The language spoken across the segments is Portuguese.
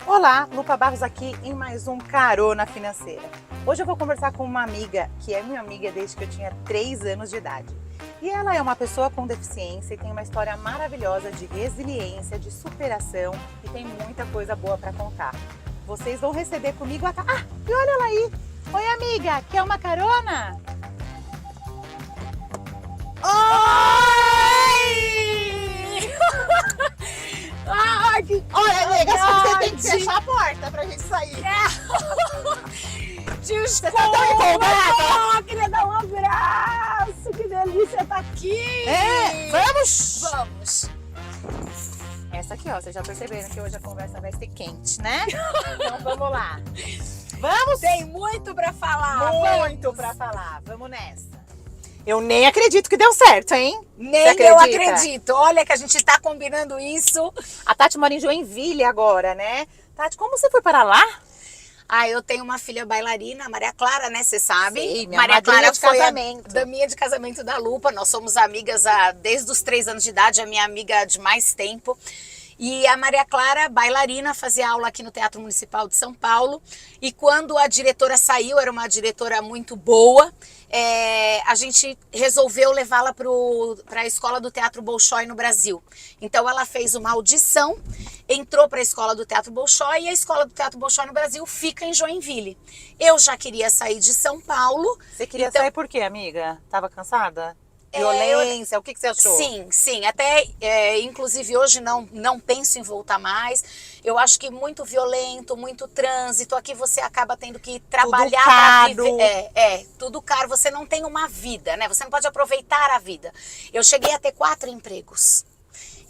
Olá, Lupa Barros aqui em mais um Carona Financeira. Hoje eu vou conversar com uma amiga que é minha amiga desde que eu tinha 3 anos de idade. E ela é uma pessoa com deficiência e tem uma história maravilhosa de resiliência, de superação e tem muita coisa boa para contar. Vocês vão receber comigo a... Ah, e olha ela aí! Oi amiga, quer uma carona? Oi! Ai, que... Olha amiga, só que você tem que saudade. fechar a porta pra gente sair. Desculpa! Você tá tão empolgada? Eu queria dar um abraço! Que delícia estar aqui! Vamos! Vamos! Essa aqui, ó, vocês já perceberam que hoje a conversa vai ser quente, né? Então vamos lá. Vamos! Tem muito pra falar! Muito vamos. pra falar. Vamos nessa. Eu nem acredito que deu certo, hein? Nem Você eu acredita? acredito! Olha que a gente tá combinando isso. A Tati mora em Joinville agora, né? Tati, como você foi para lá? Ah, eu tenho uma filha bailarina, a Maria Clara, né? Você sabe? Sei, minha Maria madrinha Clara de foi casamento. a daminha de casamento da Lupa. Nós somos amigas desde os 3 anos de idade, a minha amiga de mais tempo. E a Maria Clara, bailarina, fazia aula aqui no Teatro Municipal de São Paulo. E quando a diretora saiu, era uma diretora muito boa, a gente resolveu levá-la para a escola do Teatro Bolshoi no Brasil. Então ela fez uma audição, entrou para a escola do Teatro Bolshoi e a escola do Teatro Bolshoi no Brasil fica em Joinville. Eu já queria sair de São Paulo. Você queria então, sair por quê, amiga? Tava cansada? Violência, o que você achou? Sim. Até, inclusive, hoje não penso em voltar mais. Eu acho que muito violento, muito trânsito. Aqui você acaba tendo que trabalhar para viver. Tudo caro. Você não tem uma vida, né? Você não pode aproveitar a vida. Eu cheguei a ter 4 empregos.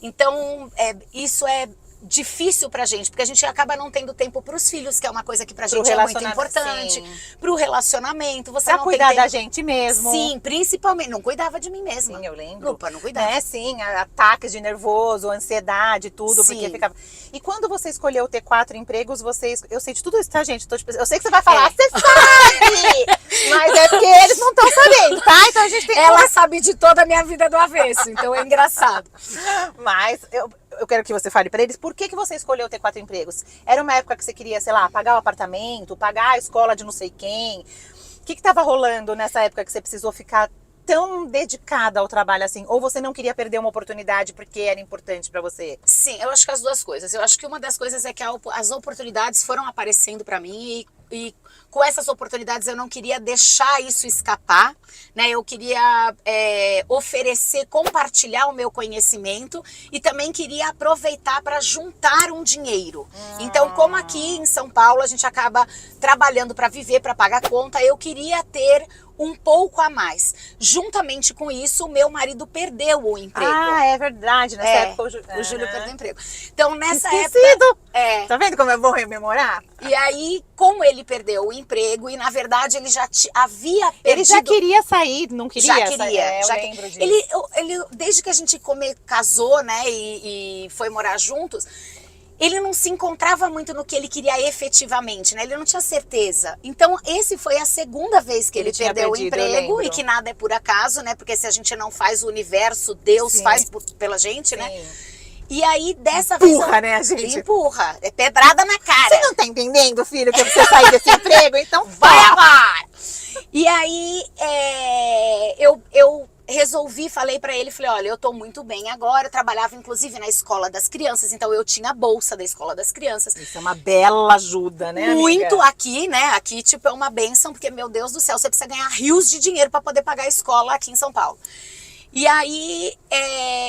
Então, isso é difícil pra gente, porque a gente acaba não tendo tempo pros filhos, que é uma coisa que pra gente é muito importante. Pro relacionamento, você Pra não cuidar tem tempo. da gente mesmo. Sim, principalmente. Não cuidava de mim mesma. Sim, eu lembro. Lupa, não cuidava. Né? Sim, ataques de nervoso, ansiedade, tudo, Sim. porque ficava... E quando você escolheu ter 4 empregos, eu sei de tudo isso, tá, gente? Eu sei que você vai falar, você sabe! Mas é porque eles não estão sabendo, tá? Então a gente tem que... Ela sabe de toda a minha vida do avesso, então é engraçado. Mas eu quero que você fale pra eles por que você escolheu ter 4 empregos. Era uma época que você queria, sei lá, pagar o apartamento, pagar a escola de não sei quem. O que tava rolando nessa época que você precisou ficar tão dedicada ao trabalho assim? Ou você não queria perder uma oportunidade porque era importante pra você? Sim, eu acho que as duas coisas. Eu acho que uma das coisas é que as oportunidades foram aparecendo pra mim e com essas oportunidades eu não queria deixar isso escapar, né? Eu queria oferecer, compartilhar o meu conhecimento e também queria aproveitar para juntar um dinheiro. Então, como aqui em São Paulo a gente acaba trabalhando para viver, para pagar conta, eu queria ter um pouco a mais. Juntamente com isso, o meu marido perdeu o emprego. Ah, é verdade. Nessa época o Júlio perdeu o emprego. Então, nessa Esquecido. época... Tá vendo como é bom rememorar? E aí, como ele perdeu o emprego, e na verdade ele já havia perdido... Ele já queria sair, não queria? Já queria. Eu já lembro disso. Ele, desde que a gente casou, né, e foi morar juntos, ele não se encontrava muito no que ele queria efetivamente, né? Ele não tinha certeza. Então, esse foi a segunda vez que ele perdeu o emprego, e que nada é por acaso, né? Porque se a gente não faz o universo, Deus Sim. faz pela gente, né? Sim. E aí, dessa vez... Empurra, né, a gente? Empurra. É pedrada na cara. Você não tá entendendo, filho, que você sair desse emprego? Então Vai agora! E aí, eu resolvi, falei pra ele, falei, olha, eu tô muito bem agora, eu trabalhava inclusive na escola das crianças, então eu tinha a bolsa da escola das crianças. Isso é uma bela ajuda, né, Muito amiga? aqui, né, aqui tipo é uma bênção, porque meu Deus do céu, você precisa ganhar rios de dinheiro pra poder pagar a escola aqui em São Paulo. E aí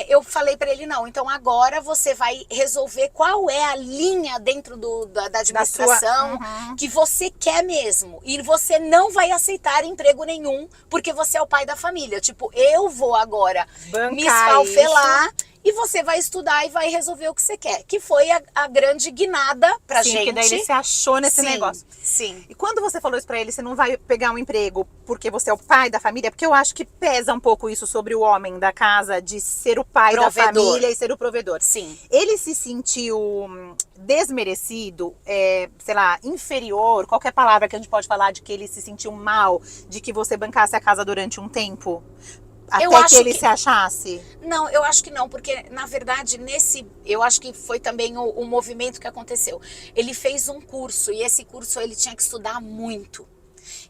eu falei pra ele, não, então agora você vai resolver qual é a linha dentro da administração que você quer mesmo. E você não vai aceitar emprego nenhum, porque você é o pai da família. Tipo, eu vou agora me esfalfelar e você vai estudar e vai resolver o que você quer. Que foi a grande guinada pra gente. Porque daí ele se achou nesse negócio. Sim. E quando você falou isso pra ele, você não vai pegar um emprego porque você é o pai da família? Porque eu acho que pesa um pouco isso sobre o homem da casa, de ser o pai da família e ser o provedor. Sim. Ele se sentiu desmerecido, sei lá, inferior, qualquer palavra que a gente pode falar de que ele se sentiu mal, de que você bancasse a casa durante um tempo? Até Eu acho que ele que- se achasse? Não, eu acho que não, porque na verdade eu acho que foi também o movimento que aconteceu. Ele fez um curso e esse curso ele tinha que estudar muito.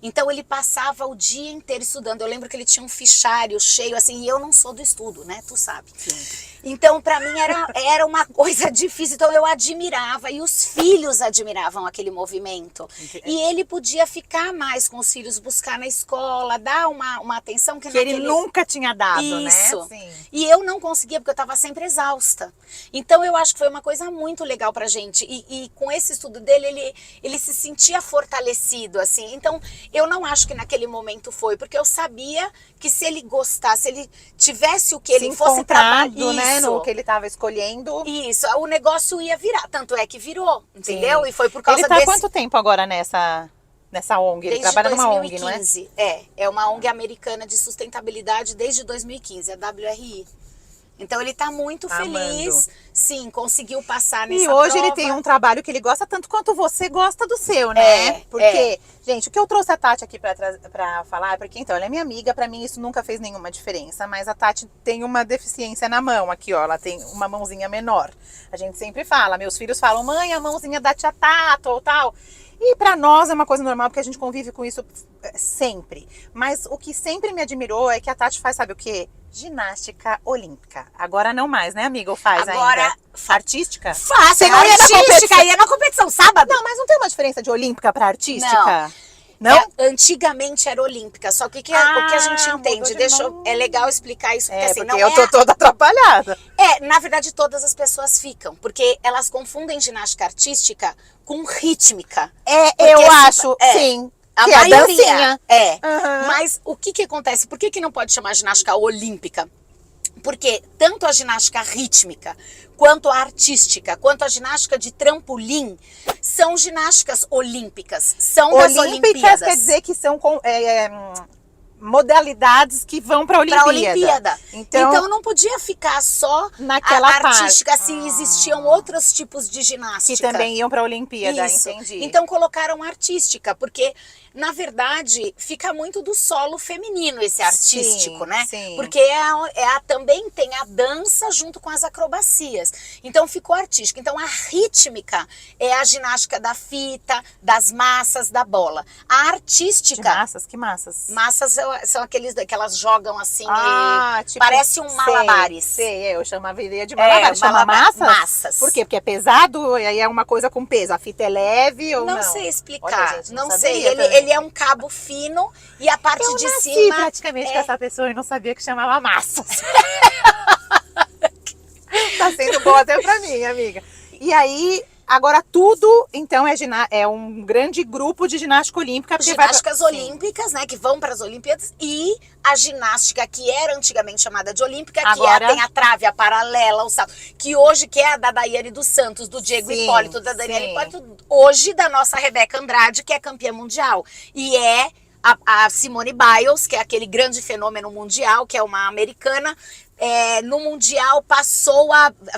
Então ele passava o dia inteiro estudando. Eu lembro que ele tinha um fichário cheio assim, e eu não sou do estudo, né? Tu sabe. Sim. Então, para mim era uma coisa difícil. Então eu admirava e os filhos admiravam aquele movimento. E ele podia ficar mais com os filhos, buscar na escola, dar uma atenção Que ele nunca tinha dado, Isso. né? Sim. E eu não conseguia porque eu estava sempre exausta. Então eu acho que foi uma coisa muito legal pra gente. E com esse estudo dele, ele se sentia fortalecido, assim. Então eu não acho que naquele momento foi, porque eu sabia que se ele gostasse, se ele tivesse o que ele Se fosse encontrado, trabalhar, né? No que ele estava escolhendo. isso, o negócio ia virar. Tanto é que virou, entendeu? Sim. E foi por causa Ele tá há desse... quanto tempo agora nessa ONG? Ele Desde trabalha numa ONG, não é? 2015. É uma ONG americana de sustentabilidade desde 2015, a WRI. Então ele tá muito Amando. feliz, sim, conseguiu passar nessa E hoje prova. ele tem um trabalho que ele gosta tanto quanto você gosta do seu, né? Porque, gente, o que eu trouxe a Tati aqui pra falar, porque então, ela é minha amiga, pra mim isso nunca fez nenhuma diferença, mas a Tati tem uma deficiência na mão aqui, ó, ela tem uma mãozinha menor. A gente sempre fala, meus filhos falam, mãe, a mãozinha da tia Tato ou tal. E pra nós é uma coisa normal, porque a gente convive com isso sempre. Mas o que sempre me admirou é que a Tati faz, sabe o quê? Ginástica olímpica. Agora não mais, né, amiga? Ou faz Agora, ainda? Artística? Fácil, Você não ia na artística, competição? ia na competição sábado. Não, mas não tem uma diferença de olímpica pra artística? Não? Antigamente era olímpica, só que o que a gente mudou entende, de nome. é legal explicar isso, porque É, assim, porque não eu é tô toda atrapalhada. na verdade todas as pessoas ficam, porque elas confundem ginástica artística com rítmica. Porque Eu se- acho, sim. A Que é a maioria dancinha. é. Aham. Mas o que acontece? Por que não pode chamar ginástica olímpica? Porque tanto a ginástica rítmica, quanto a artística, quanto a ginástica de trampolim, são ginásticas olímpicas, são das Olímpicas Olimpíadas. quer dizer que são modalidades que vão pra Olimpíada. Pra Olimpíada. Então, Então não podia ficar só naquela a artística, parte. se existiam outros tipos de ginástica. que também iam pra Olimpíada, Isso. entendi. Então colocaram artística, porque na verdade fica muito do solo feminino esse artístico, Sim, né? sim. Porque também tem a dança junto com as acrobacias. Então ficou artística. Então a rítmica é a ginástica da fita, das massas, da bola. A De artística, massas? Que massas? massas são aqueles que elas jogam assim, Tipo, parece um malabares. Sei, eu chamaria de malabares. Chama malabar- massas? massas. Por quê? Porque é pesado e aí é uma coisa com peso. A fita é leve ou não? Não sei explicar, Olha, gente, não saberia sei. também. Ele é um cabo fino e a parte Eu de nasci cima praticamente é- com essa pessoa e não sabia que chamava massas. Tá sendo bom até pra mim, amiga. E aí, agora tudo, então, é um grande grupo de ginástica olímpica. Porque ginásticas vai pra... olímpicas, né, que vão para as Olimpíadas, e a ginástica que era antigamente chamada de olímpica, Agora- que tem a trave, a paralela, o salto, que hoje que é a da Daiane dos Santos, do Diego Sim, Hipólito, da Daniela sim. Hipólito, hoje da nossa Rebeca Andrade, que é campeã mundial. E é a Simone Biles, que é aquele grande fenômeno mundial, que é uma americana, no Mundial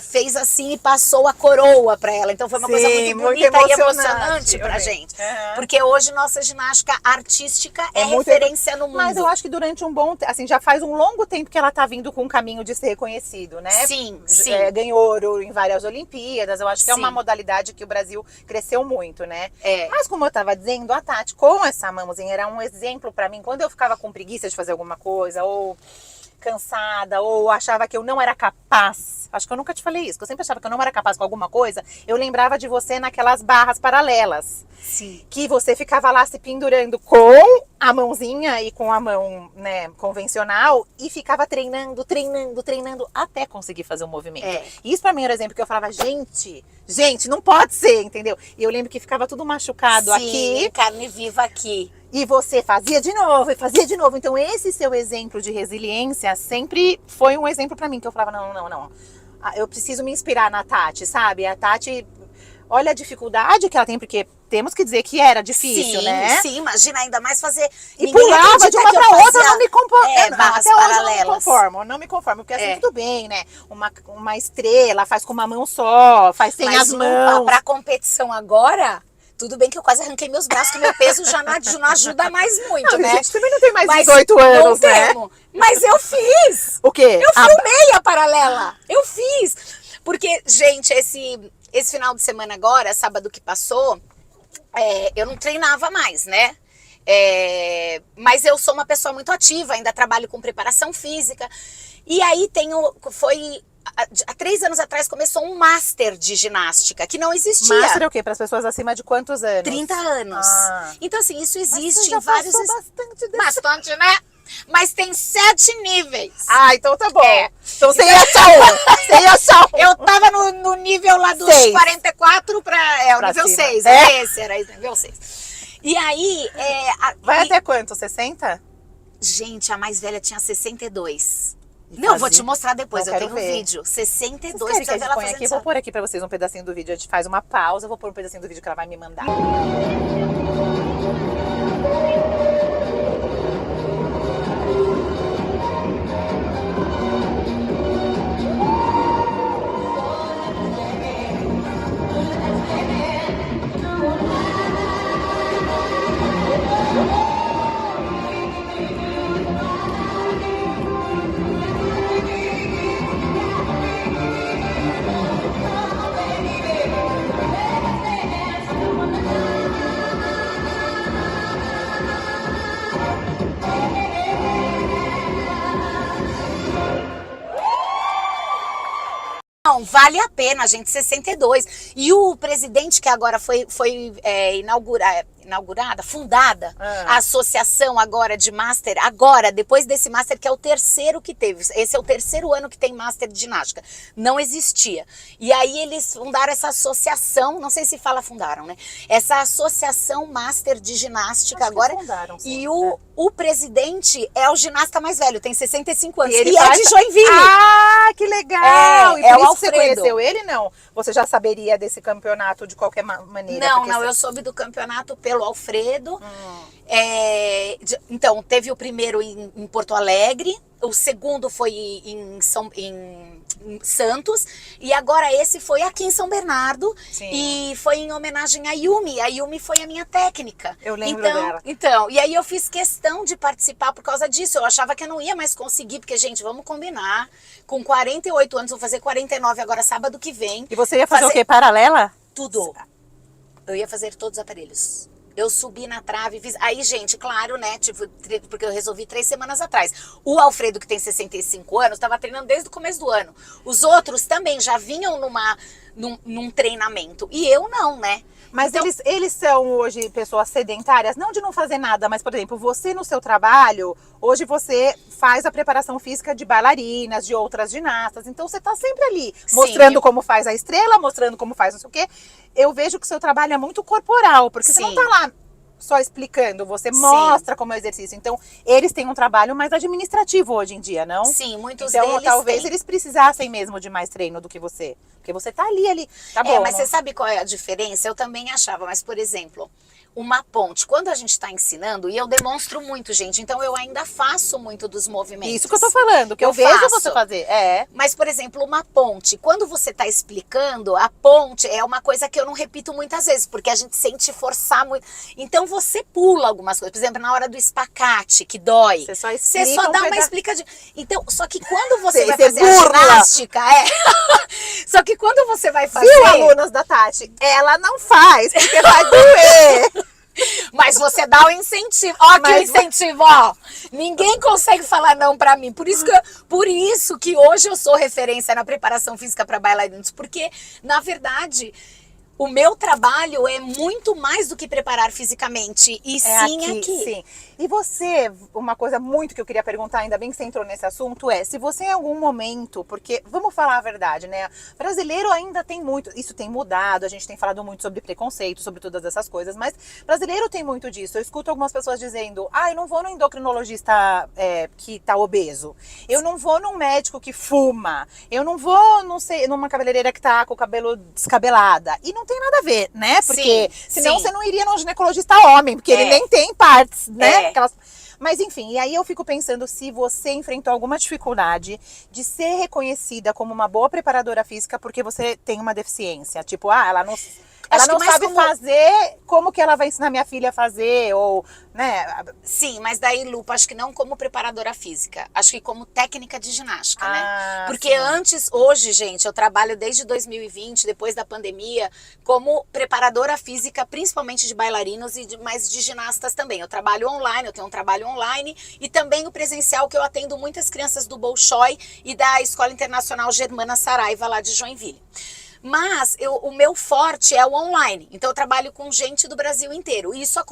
fez assim e passou a coroa para ela. Então foi uma Sim, coisa muito muito bonita e emocionante emocionante pra também. gente. Uhum. Porque hoje nossa ginástica artística é muito- referência no mundo. Mas eu acho que durante um bom tempo, assim, já faz um longo tempo que ela tá vindo com o caminho de ser reconhecido, né? Sim, sim. Ganhou ouro em várias Olimpíadas. Eu acho que é Sim. uma modalidade que o Brasil cresceu muito, né? É. Mas como eu tava dizendo, a Tati, com essa mãozinha, era um exemplo pra mim. Quando eu ficava com preguiça de fazer alguma coisa, ou cansada, ou achava que eu não era capaz. Acho que eu nunca te falei isso, que eu sempre achava que eu não era capaz com alguma coisa. Eu lembrava de você naquelas barras paralelas. Sim. Que você ficava lá se pendurando com a mãozinha e com a mão, né, convencional, e ficava treinando até conseguir fazer o movimento. É. Isso pra mim era um exemplo que eu falava, gente, não pode ser, entendeu? E eu lembro que ficava tudo machucado Sim, aqui, carne viva aqui. e você fazia de novo, e fazia de novo. Então esse seu exemplo de resiliência sempre foi um exemplo pra mim, que eu falava, não. Eu preciso me inspirar na Tati, sabe? A Tati, olha a dificuldade que ela tem, porque temos que dizer que era difícil, sim, né? Sim, imagina, ainda mais fazer... E Ninguém pulava de acredita uma que eu pra outra, fazia, não me conformo. barras Até hoje eu paralelas. não me conformo. Porque assim, É. tudo bem, né? Uma estrela faz com uma mão só, faz sem Mas as mãos. pra competição agora, Tudo bem que eu quase arranquei meus braços, que meu peso já não ajuda mais muito, Não, né? a gente também não tem mais Mas 18 anos, não né? temo. Mas eu fiz! O quê? Eu filmei a paralela! Eu fiz! Porque, gente, esse final de semana agora, sábado que passou, eu não treinava mais, né? Mas eu sou uma pessoa muito ativa, ainda trabalho com preparação física. E aí há 3 anos atrás começou um master de ginástica, que não existia. Master é o quê? Para as pessoas acima de quantos anos? 30 anos. Ah. Então, assim, isso Mas existe você já em vários... passou bastante desse... Bastante, né? Mas tem 7 níveis. Ah, então tá bom. É. Então você ia achar um. Você ia achar um. Eu tava no nível lá dos 6. 44 o Pra nível cima. 6. Era esse nível 6. E aí... Vai até quanto? 60? Gente, a mais velha tinha 62. Não, vou te mostrar depois, eu tenho um vídeo. 62, Vocês querem que a gente ela põe fazendo aqui? isso. Vou pôr aqui pra vocês um pedacinho do vídeo. A gente faz uma pausa, eu vou pôr um pedacinho do vídeo que ela vai me mandar. Não, vale a pena, gente, 62. E o presidente que agora foi fundada, a associação agora de Master, depois desse Master, que é o terceiro que teve. Esse é o terceiro ano que tem Master de ginástica. Não existia. E aí eles fundaram essa associação, não sei se fundaram, né? Essa associação Master de ginástica agora. Fundaram, sim. E o presidente é o ginasta mais velho, tem 65 anos. E ele é de Joinville. Ah, que legal! E por é o isso que você Alfredo. conheceu ele, não? Você já saberia desse campeonato de qualquer maneira? Não, porque eu soube do campeonato pelo Alfredo. Então, teve o primeiro em Porto Alegre, o segundo foi em Santos, e agora esse foi aqui em São Bernardo. Sim. E foi em homenagem à Yumi. A Yumi foi a minha técnica. Eu lembro dela. Então, e aí eu fiz questão de participar por causa disso. Eu achava que eu não ia mais conseguir, porque, gente, vamos combinar. Com 48 anos, vou fazer 49 agora, sábado que vem. E você ia fazer o quê? Paralela? Tudo. Eu ia fazer todos os aparelhos. Eu subi na trave, fiz... Aí, gente, claro, né, porque eu resolvi 3 semanas atrás. O Alfredo, que tem 65 anos, estava treinando desde o começo do ano. Os outros também já vinham num treinamento. E eu não, né? Mas então, eles são hoje pessoas sedentárias, não de não fazer nada, mas, por exemplo, você no seu trabalho, hoje você faz a preparação física de bailarinas, de outras ginastas, então você tá sempre ali, mostrando como faz a estrela, mostrando como faz não sei o quê. Eu vejo que o seu trabalho é muito corporal, porque você não tá lá só explicando, você mostra como é o exercício. Então, eles têm um trabalho mais administrativo hoje em dia, não? Sim, muitos então, deles talvez têm. eles precisassem mesmo de mais treino do que você. Porque você tá ali. Tá bom. Mas você sabe qual é a diferença? Eu também achava, mas, por exemplo, uma ponte, quando a gente está ensinando, e eu demonstro muito, gente, então eu ainda faço muito dos movimentos. Isso que eu tô falando, que eu vejo você fazer. Mas, por exemplo, uma ponte, quando você está explicando, a ponte é uma coisa que eu não repito muitas vezes, porque a gente sente forçar muito. Então você pula algumas coisas, por exemplo, na hora do espacate, que dói. Você só dá uma explicadinha. Então, só que quando você vai fazer a ginástica, só que quando você vai fazer... Viu, alunas da Tati? Ela não faz, porque vai doer. Mas você dá o incentivo. Ó, que incentivo, ó. Ninguém consegue falar não pra mim. Por isso que hoje eu sou referência na preparação física para bailarinos. Porque, na verdade, o meu trabalho é muito mais do que preparar fisicamente. E sim aqui. Sim. E você, uma coisa muito que eu queria perguntar, ainda bem que você entrou nesse assunto, se você em algum momento, porque vamos falar a verdade, né? Brasileiro ainda tem muito, isso tem mudado, a gente tem falado muito sobre preconceito, sobre todas essas coisas, mas brasileiro tem muito disso. Eu escuto algumas pessoas dizendo, eu não vou no endocrinologista que tá obeso, eu não vou num médico que fuma, eu não vou, não sei, numa cabeleireira que tá com o cabelo descabelada. E não tem nada a ver, né? Porque senão você não iria num ginecologista homem, porque ele nem tem partes, né? Mas enfim, e aí eu fico pensando se você enfrentou alguma dificuldade de ser reconhecida como uma boa preparadora física porque você tem uma deficiência. Tipo, ela não... Ela Acho que não mais sabe como- fazer, como que ela vai ensinar minha filha a fazer, ou, né? Sim, mas daí, Lupa, acho que não como preparadora física, acho que como técnica de ginástica, né? Ah, Porque sim. antes, hoje, gente, eu trabalho desde 2020, depois da pandemia, como preparadora física, principalmente de bailarinos mas de ginastas também. Eu trabalho online, eu tenho um trabalho online e também o presencial, que eu atendo muitas crianças do Bolshoi e da Escola Internacional Germana Saraiva, lá de Joinville. Mas o meu forte é o online, então eu trabalho com gente do Brasil inteiro. Isso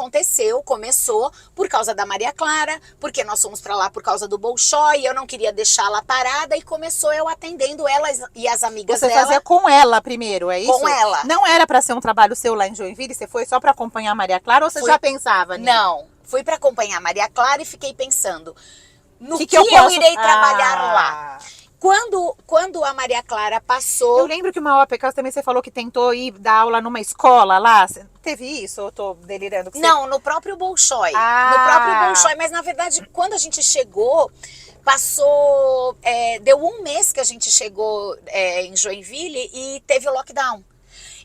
começou por causa da Maria Clara, porque nós fomos para lá por causa do Bolshoi, eu não queria deixá-la parada e começou eu atendendo ela e as amigas Você dela. fazia com ela primeiro, é isso? Com ela. Não era para ser um trabalho seu lá em Joinville? Você foi só para acompanhar a Maria Clara ou você já pensava nisso? Não, fui para acompanhar a Maria Clara e fiquei pensando no que eu posso... irei trabalhar lá. Quando a Maria Clara passou... Eu lembro que uma OPK também você falou que tentou ir dar aula numa escola lá. Teve isso? Ou eu tô delirando? Não, no próprio Bolshoi. Ah. No próprio Bolshoi. Mas, na verdade, quando a gente chegou, passou... deu um mês que a gente chegou em Joinville e teve o lockdown.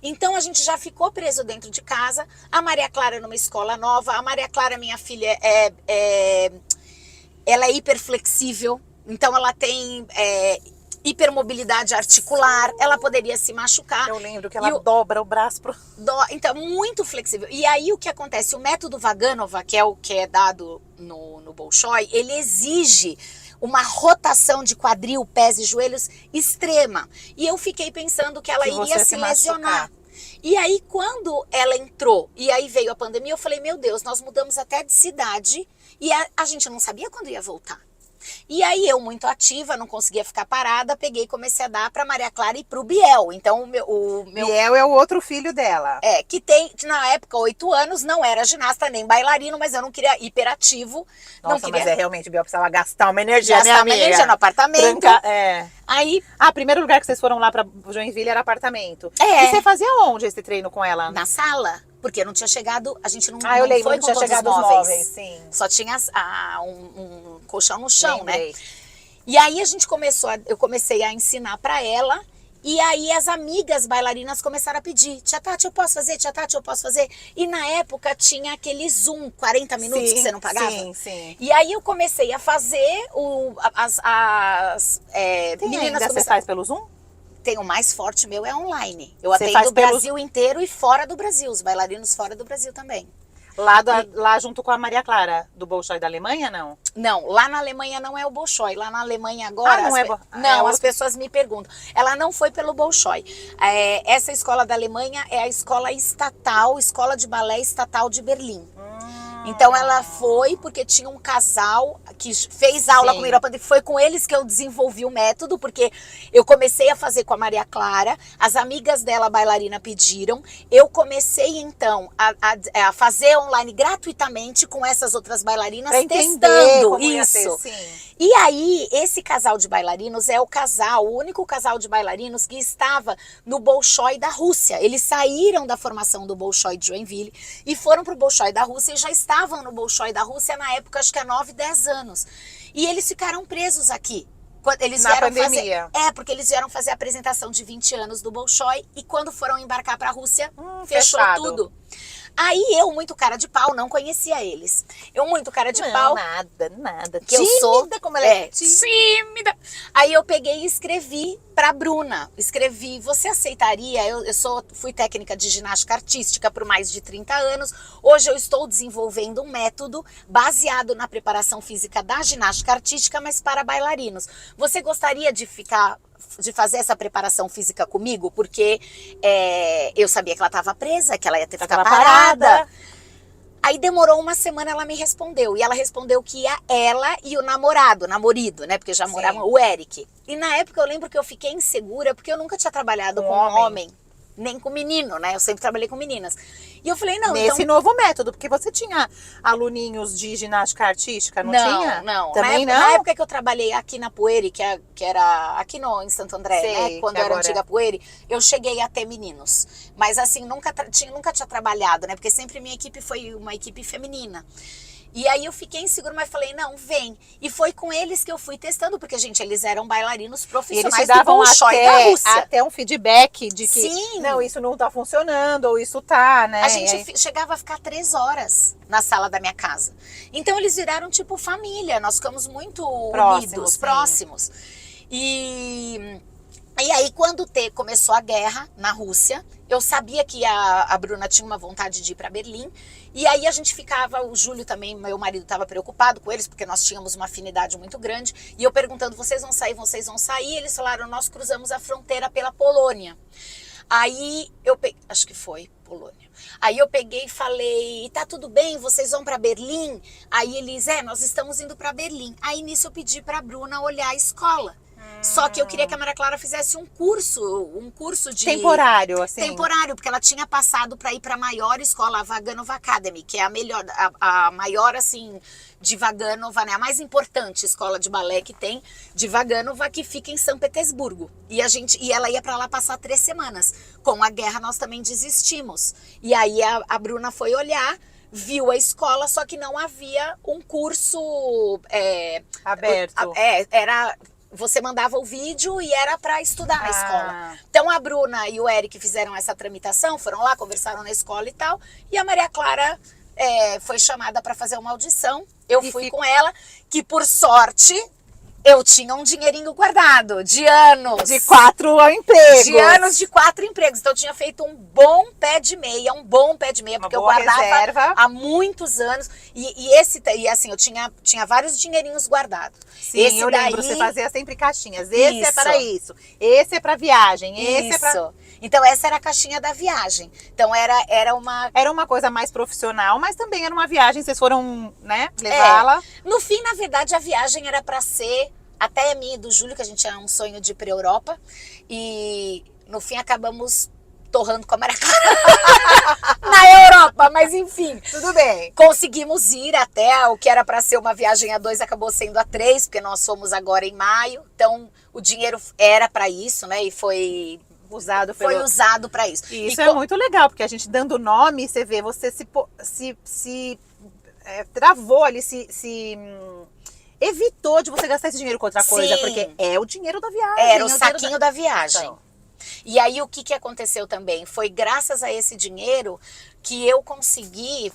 Então, a gente já ficou preso dentro de casa. A Maria Clara numa escola nova. A Maria Clara, minha filha, ela é hiperflexível. Então, ela tem hipermobilidade articular, ela poderia se machucar. Eu lembro que ela dobra o braço pro... Então, muito flexível. E aí, o que acontece? O método Vaganova, que é o que é dado no Bolshoi, ele exige uma rotação de quadril, pés e joelhos extrema. E eu fiquei pensando que ela iria se lesionar. E aí, quando ela entrou, e aí veio a pandemia, eu falei, meu Deus, nós mudamos até de cidade e a gente não sabia quando ia voltar. E aí eu, muito ativa, não conseguia ficar parada, peguei e comecei a dar para Maria Clara e para o Biel. Então o meu Biel é o outro filho dela. Que tem, na época, 8 anos, não era ginasta nem bailarino, mas eu não queria hiperativo. Nossa, não queria... mas realmente o Biel precisava gastar uma energia, gastar uma energia no apartamento. Aí... primeiro lugar que vocês foram lá pra Joinville era apartamento. É. E você fazia onde esse treino com ela? Na sala. Porque não tinha chegado, a gente não, eu lembro, foi não com tinha todos chegado os os móveis, sim. Só tinha um colchão no chão, Lembrei. né? E aí eu comecei a ensinar pra ela. E aí as amigas bailarinas começaram a pedir, tia Tati, eu posso fazer? Tia Tati, eu posso fazer? E na época tinha aquele Zoom, 40 minutos que você não pagava. Sim, sim. E aí eu comecei a fazer, Meninas você faz pelo Zoom? Tem o mais forte meu é online. Eu Você atendo faz o Brasil inteiro e fora do Brasil, os bailarinos fora do Brasil também. Lá junto com a Maria Clara, do Bolshoi da Alemanha, não? Não, lá na Alemanha não é o Bolshoi. Lá na Alemanha agora... as pessoas me perguntam. Ela não foi pelo Bolshoi. Essa escola da Alemanha é a escola estatal, Escola de Balé Estatal de Berlim. Então ela foi porque tinha um casal que fez aula comigo, foi com eles que eu desenvolvi o método, porque eu comecei a fazer com a Maria Clara, as amigas dela bailarina pediram, eu comecei então a fazer online gratuitamente com essas outras bailarinas, testando isso. E aí esse casal de bailarinos é o único casal de bailarinos que estava no Bolshoi da Rússia. Eles saíram da formação do Bolshoi de Joinville e foram para o Bolshoi da Rússia e já estavam no Bolshoi da Rússia na época, acho que há 9, 10 anos. E eles ficaram presos aqui. Eles na pandemia. Porque eles vieram fazer a apresentação de 20 anos do Bolshoi e quando foram embarcar para a Rússia, fechou tudo. Aí eu, muito cara de pau, não conhecia eles. Eu, muito cara de pau. Nada. Que eu sou. Como ela é tímida. Aí eu peguei e escrevi pra Bruna. Escrevi, você aceitaria? Fui técnica de ginástica artística por mais de 30 anos. Hoje eu estou desenvolvendo um método baseado na preparação física da ginástica artística, mas para bailarinos. Você gostaria de fazer essa preparação física comigo? Porque eu sabia que ela estava presa, que ela ia ter que ficar parada. Aí demorou uma semana, ela me respondeu. E ela respondeu que ia ela e o namorido, né? Porque já moravam, o Eric. E na época eu lembro que eu fiquei insegura, porque eu nunca tinha trabalhado com um homem. Nem com menino, né? Eu sempre trabalhei com meninas. E eu falei, não, Nesse novo método, porque você tinha aluninhos de ginástica artística, não tinha? Não, também na época que eu trabalhei aqui na Pueri, que era aqui em Santo André, né? Quando era a antiga Pueri, eu cheguei a ter meninos. Mas assim, nunca tinha trabalhado, né? Porque sempre minha equipe foi uma equipe feminina. E aí eu fiquei insegura, mas falei, não, vem. E foi com eles que eu fui testando, porque, gente, eles eram bailarinos E eles profissionais te davam do Bolshoi da Rússia. até um feedback de que, Sim. não, isso não tá funcionando, ou isso tá, né? A gente chegava a ficar 3 horas na sala da minha casa. Então eles viraram tipo família, nós ficamos muito unidos, Sim. próximos. E aí quando começou a guerra na Rússia, eu sabia que a Bruna tinha uma vontade de ir para Berlim. E aí a gente ficava, o Júlio também, meu marido, estava preocupado com eles, porque nós tínhamos uma afinidade muito grande. E eu perguntando, vocês vão sair, vocês vão sair? E eles falaram, nós cruzamos a fronteira pela Polônia. Aí eu peguei, acho que foi Polônia. Aí eu peguei e falei, tá tudo bem, vocês vão para Berlim? Aí eles, nós estamos indo para Berlim. Aí nisso eu pedi para a Bruna olhar a escola. Só que eu queria que a Maria Clara fizesse um curso de... Temporário, assim. Temporário, porque ela tinha passado para ir para a maior escola, a Vaganova Academy, que é a melhor, a maior, assim, de Vaganova, né? A mais importante escola de balé que tem, de Vaganova, que fica em São Petersburgo. E ela ia para lá passar 3 semanas. Com a guerra, nós também desistimos. E aí a Bruna foi olhar, viu a escola, só que não havia um curso... aberto. Era... Você mandava o vídeo e era para estudar na escola. Então a Bruna e o Eric fizeram essa tramitação, foram lá, conversaram na escola e tal. E a Maria Clara foi chamada para fazer uma audição. Eu fui com ela, que por sorte eu tinha um dinheirinho guardado de anos. De 4 empregos. De anos de 4 empregos. Então eu tinha feito um bom pé de meia, porque eu guardava reserva. há muitos anos. E assim, eu tinha vários dinheirinhos guardados. Sim, eu lembro, você fazia sempre caixinhas. Esse é para isso, esse é para viagem, esse é para... Então essa era a caixinha da viagem. Então era uma coisa mais profissional, mas também era uma viagem, vocês foram, né, levá-la. No fim, na verdade, a viagem era para ser até a minha e do Júlio, que a gente tinha um sonho de ir para Europa, e no fim acabamos torrando com a Maria Clara na Europa, mas enfim, tudo bem. Conseguimos ir até o que era para ser uma viagem a 2, acabou sendo a 3, porque nós fomos agora em maio. Então o dinheiro era para isso, né? E foi usado para isso. E isso é muito legal, porque a gente dando nome, você vê, você se travou ali, se evitou de você gastar esse dinheiro com outra coisa, porque é o dinheiro da viagem. Era o saquinho da viagem. Então. E aí o que aconteceu também? Foi graças a esse dinheiro que eu consegui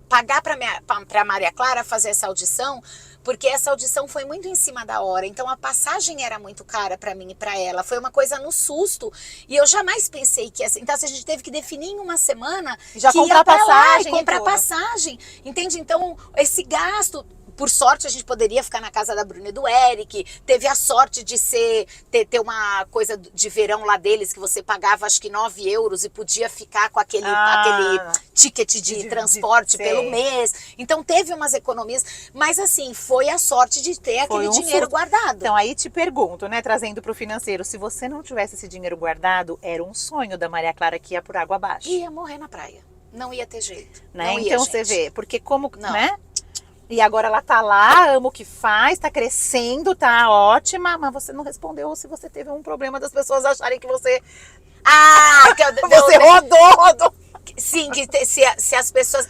pagar para a Maria Clara fazer essa audição, porque essa audição foi muito em cima da hora. Então a passagem era muito cara para mim e para ela. Foi uma coisa no susto. E eu jamais pensei que assim. Então a gente teve que definir em uma semana já que comprar passagem, comprar passagem. Entende? Então esse gasto. Por sorte, a gente poderia ficar na casa da Bruna e do Eric. Teve a sorte de ter uma coisa de verão lá deles, que você pagava acho que 9 euros e podia ficar com aquele ticket de transporte pelo mês. Então teve umas economias, mas assim, foi a sorte de ter aquele dinheiro guardado. Então aí te pergunto, né, trazendo para o financeiro, se você não tivesse esse dinheiro guardado, era um sonho da Maria Clara que ia por água abaixo. Ia morrer na praia. Não ia ter jeito. Né? Então você vê, porque né? E agora ela tá lá, ama o que faz, tá crescendo, tá ótima, mas você não respondeu se você teve um problema das pessoas acharem que você... você rodou. Sim, que se as pessoas...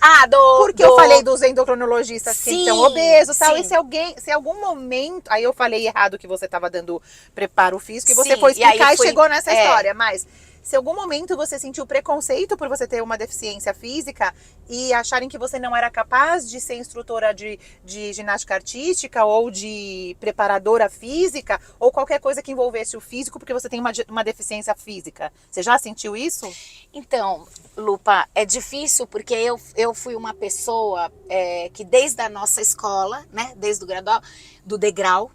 Porque eu falei dos endocrinologistas que estão obesos e tal, e se algum momento... Aí eu falei errado que você tava dando preparo físico e você foi explicar e chegou nessa história, mas... Se em algum momento você sentiu preconceito por você ter uma deficiência física e acharem que você não era capaz de ser instrutora de ginástica artística ou de preparadora física ou qualquer coisa que envolvesse o físico porque você tem uma deficiência física, você já sentiu isso? Então, Lupa, é difícil porque eu fui uma pessoa que desde a nossa escola, né, desde o gradual, do degrau,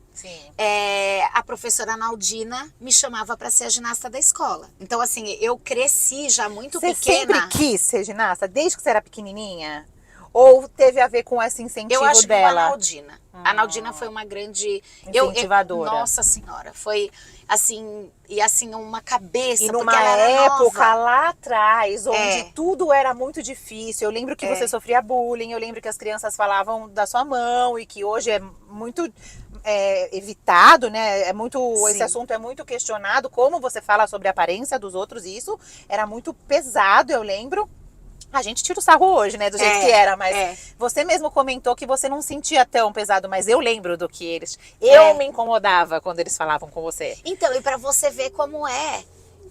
a professora Naldina me chamava para ser a ginasta da escola. Então, assim, eu cresci já muito pequena. Você sempre quis ser ginasta, desde que você era pequenininha? Ou teve a ver com esse incentivo dela? Eu acho que a Naldina. A Naldina foi uma grande... incentivadora. Nossa Senhora, foi assim... E assim, uma cabeça, e porque numa ela era época nova. lá atrás, onde tudo era muito difícil. Eu lembro que você sofria bullying, eu lembro que as crianças falavam da sua mão e que hoje é muito... evitado, né? Esse assunto é muito questionado, como você fala sobre a aparência dos outros, e isso era muito pesado, eu lembro. A gente tira o sarro hoje, né, do jeito que era, mas é. você mesmo comentou que você não sentia tão pesado, mas eu lembro do que eles... Eu me incomodava quando eles falavam com você. Então, e para você ver como é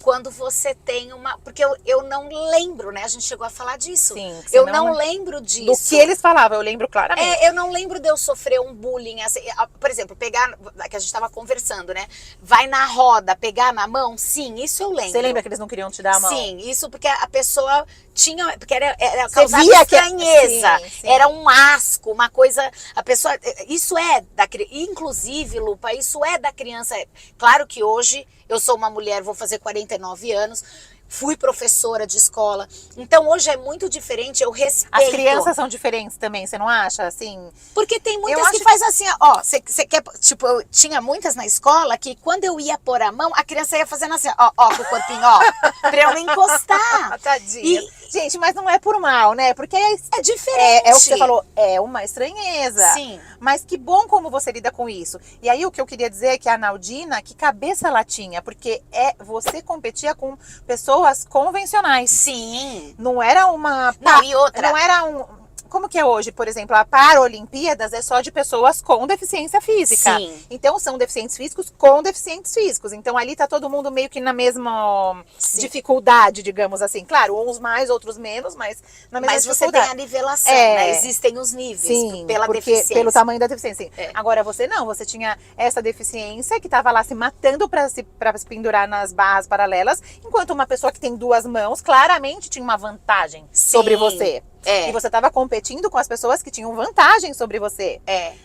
quando você tem uma... Porque eu não lembro, né? A gente chegou a falar disso. Sim, eu não lembro disso. Do que eles falavam, eu lembro claramente. Eu não lembro de eu sofrer um bullying, assim, por exemplo, pegar, que a gente tava conversando, né? Vai na roda, pegar na mão, sim, isso eu lembro. Você lembra que eles não queriam te dar a mão? Sim, isso porque a pessoa tinha, porque era causava estranheza, sim. era um asco, uma coisa, a pessoa, isso é da criança, inclusive, Lupa, isso é da criança. Claro que hoje eu sou uma mulher, vou fazer 49 anos, fui professora de escola, então hoje é muito diferente, eu respeito. As crianças são diferentes também, você não acha, assim? Porque tem muitas que faz assim, ó, você quer, tipo, eu tinha muitas na escola que quando eu ia pôr a mão, a criança ia fazendo assim, ó, com o corpinho, ó, pra eu não encostar. Tadinha. Gente, mas não é por mal, né? Porque é diferente. É o que você falou, é uma estranheza. Sim. Mas que bom como você lida com isso. E aí o que eu queria dizer é que a Naldina, que cabeça ela tinha, porque você competia com pessoas convencionais. Sim. Não era uma... Não, e outra... Não era um... Como que é hoje, por exemplo, a Paralimpíadas é só de pessoas com deficiência física. Sim. Então são deficientes físicos com deficientes físicos. Então ali tá todo mundo meio que na mesma dificuldade, digamos assim. Claro, uns mais, outros menos, mas na mesma dificuldade. Mas você tem a nivelação, né? Existem os níveis. Sim, pela deficiência. Pelo tamanho da deficiência. Agora você não, você tinha essa deficiência que tava lá se matando para se pendurar nas barras paralelas, enquanto uma pessoa que tem duas mãos claramente tinha uma vantagem sobre você. E você estava competindo com as pessoas que tinham vantagem sobre você.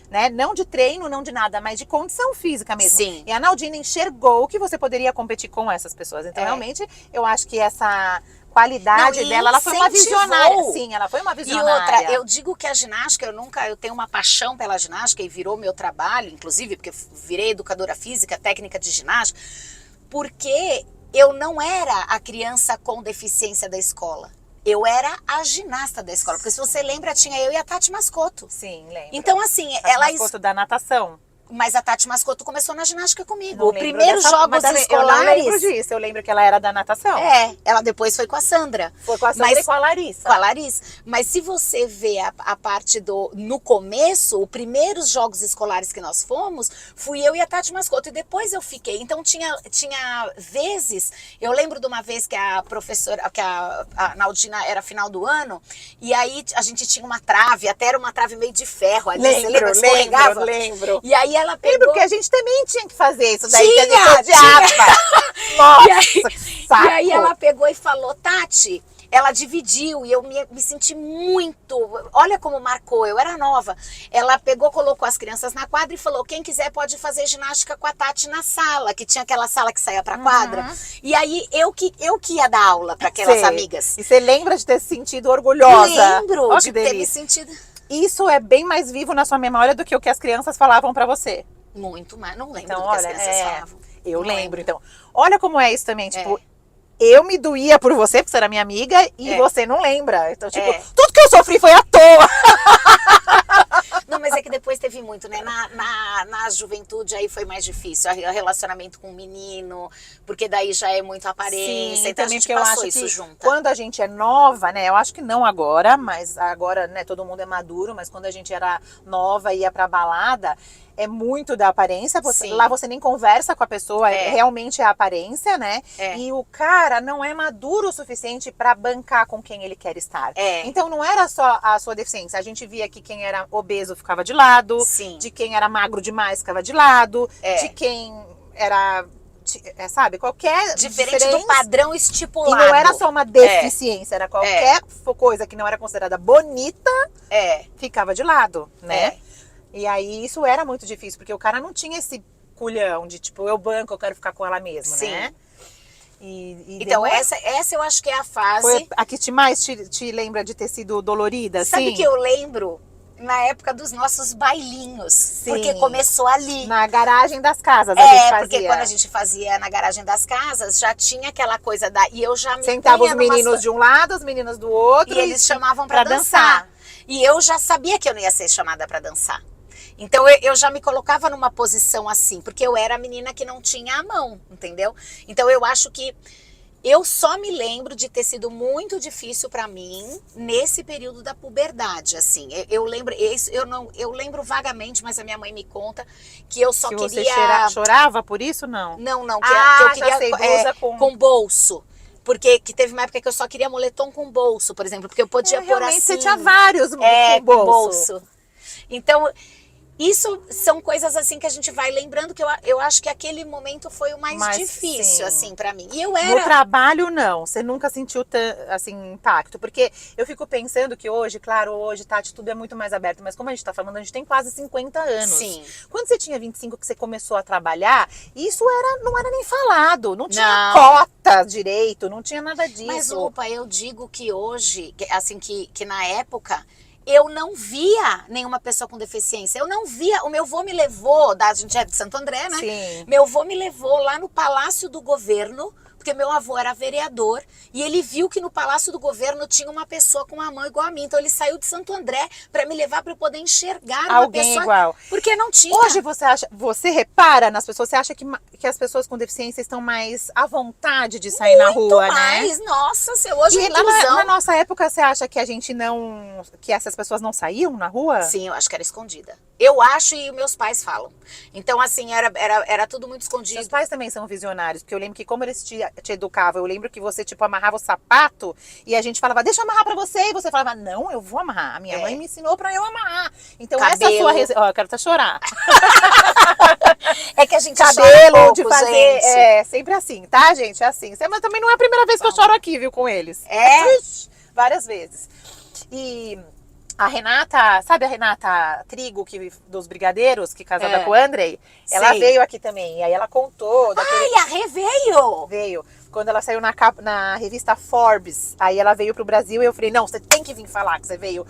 Né? Não de treino, não de nada, mas de condição física mesmo. Sim. E a Naldina enxergou que você poderia competir com essas pessoas. Então, realmente, eu acho que essa qualidade dela, ela foi uma visionária. Sim, ela foi uma visionária. E outra, eu digo que a ginástica, eu tenho uma paixão pela ginástica e virou meu trabalho, inclusive, porque virei educadora física, técnica de ginástica, porque eu não era a criança com deficiência da escola. Eu era a ginasta da escola, porque se você lembra, tinha eu e a Tati Mascoto. Sim, lembro. Então, assim, Tati Mascoto da natação. Mas a Tati Mascoto começou na ginástica comigo. Não o primeiro jogos escolares... Eu não lembro disso, eu lembro que ela era da natação. Ela depois foi com a Sandra. Foi com a Sandra e com a Larissa. Com a Larissa. Mas se você vê a parte do... No começo, os primeiros jogos escolares que nós fomos, fui eu e a Tati Mascoto. E depois eu fiquei. Então tinha vezes... Eu lembro de uma vez que a professora, que a Naldina era final do ano, e aí a gente tinha uma trave, até era uma trave meio de ferro ali. Lembro. E aí ela pegou... Lembro que a gente também tinha que fazer isso daí, tinha, que a gente odiava. Nossa, e aí ela pegou e falou, Tati, ela dividiu e eu me senti muito, olha como marcou, eu era nova. Ela pegou, colocou as crianças na quadra e falou, quem quiser pode fazer ginástica com a Tati na sala, que tinha aquela sala que saía pra quadra. E aí eu que ia dar aula para aquelas amigas. E você lembra de ter se sentido orgulhosa? Lembro de ter me sentido... Isso é bem mais vivo na sua memória do que o que as crianças falavam pra você. Muito mais, não lembro então, do que as crianças falavam. Eu lembro, então. Olha como é isso também, tipo... Eu me doía por você, porque você era minha amiga, e você não lembra. Então, tipo, tudo que eu sofri foi à toa. Não, mas é que depois teve muito, né? Na juventude aí foi mais difícil. O relacionamento com o menino, porque daí já é muito aparência. Sim, então também a gente porque eu passou acho isso que junto. Quando a gente é nova, né? Eu acho que não agora, mas agora, né, todo mundo é maduro, mas quando a gente era nova e ia pra balada, é muito da aparência. Lá você nem conversa com a pessoa, realmente é a aparência, né? E o cara não é maduro o suficiente pra bancar com quem ele quer estar. Então não era só a sua deficiência. A gente via que quem era obeso ficava de lado, de quem era magro demais ficava de lado, de quem era... sabe, qualquer diferente do padrão estipulado. E não era só uma deficiência, era qualquer coisa que não era considerada bonita, ficava de lado, né? E aí isso era muito difícil, porque o cara não tinha esse culhão de tipo, eu banco, eu quero ficar com ela mesmo, né? Então essa eu acho que é a fase... Foi a que mais te lembra de ter sido dolorida, Sabe assim? que eu lembro? Na época dos nossos bailinhos. Porque começou ali. Na garagem das casas a gente fazia. Porque quando a gente fazia na garagem das casas, já tinha aquela coisa da... E eu já me sentava os meninos de um lado, as meninas do outro. E eles chamavam pra dançar. E eu já sabia que eu não ia ser chamada pra dançar. Então eu já me colocava numa posição assim, porque eu era a menina que não tinha a mão, entendeu? Então eu acho que Eu só me lembro de ter sido muito difícil para mim nesse período da puberdade, assim. Eu lembro, eu lembro vagamente, mas a minha mãe me conta que eu só Que queria... você chorava por isso, não? Não, que eu Ah, já queria sei, blusa com bolso. Porque que teve uma época que eu só queria moletom com bolso, por exemplo, porque eu podia pôr realmente assim. você tinha vários com com bolso. Então, isso são coisas assim que a gente vai lembrando que eu acho que aquele momento foi o mais Mas, difícil, sim. assim, pra mim. E eu No era... trabalho, não. Você nunca sentiu, assim, impacto. Porque eu fico pensando que hoje, claro, hoje, Tati, tudo é muito mais aberto. Mas como a gente tá falando, a gente tem quase 50 anos. Sim. Quando você tinha 25, que você começou a trabalhar, isso não era nem falado. Não tinha Não. cota direito, não tinha nada disso. Mas, Lupa, eu digo que hoje, assim, que na época... Eu não via nenhuma pessoa com deficiência. Eu não via. O meu avô me levou, a gente é de Santo André, né? Sim. Meu avô me levou lá no Palácio do Governo, porque meu avô era vereador, e ele viu que no Palácio do Governo tinha uma pessoa com uma mão igual a mim. Então ele saiu de Santo André para me levar para eu poder enxergar uma Alguém pessoa igual. Porque não tinha. Hoje você repara nas pessoas, você acha que as pessoas com deficiência estão mais à vontade de sair na rua, Muito mais. né? Nossa, hoje é E lá inclusão. na nossa época, você acha que a gente não... que essas pessoas não saíam na rua? Sim, eu acho que era escondida. Eu acho e meus pais falam. Então, assim, era tudo muito escondido. Seus pais também são visionários, porque eu lembro que como eles te educavam, eu lembro que você, tipo, amarrava o sapato e a gente falava, deixa eu amarrar pra você, e você falava, não, eu vou amarrar. A minha mãe me ensinou pra eu amarrar. Então Cabelo. essa sua... Ó, eu quero até chorar. É que a gente Cabelo, chora pouco, de fazer... gente. É, sempre assim, tá, gente? É assim. Mas também não é a primeira vez que eu choro aqui, viu, com eles. É? Várias vezes. E... A Renata, sabe a Renata Trigo, dos Brigadeiros, que casada com o Andrei? Ela Sei. veio aqui também, e aí ela contou... Ai, a Rê veio! Veio. Quando ela saiu na revista Forbes, aí ela veio pro Brasil e eu falei, não, você tem que vir falar que você veio,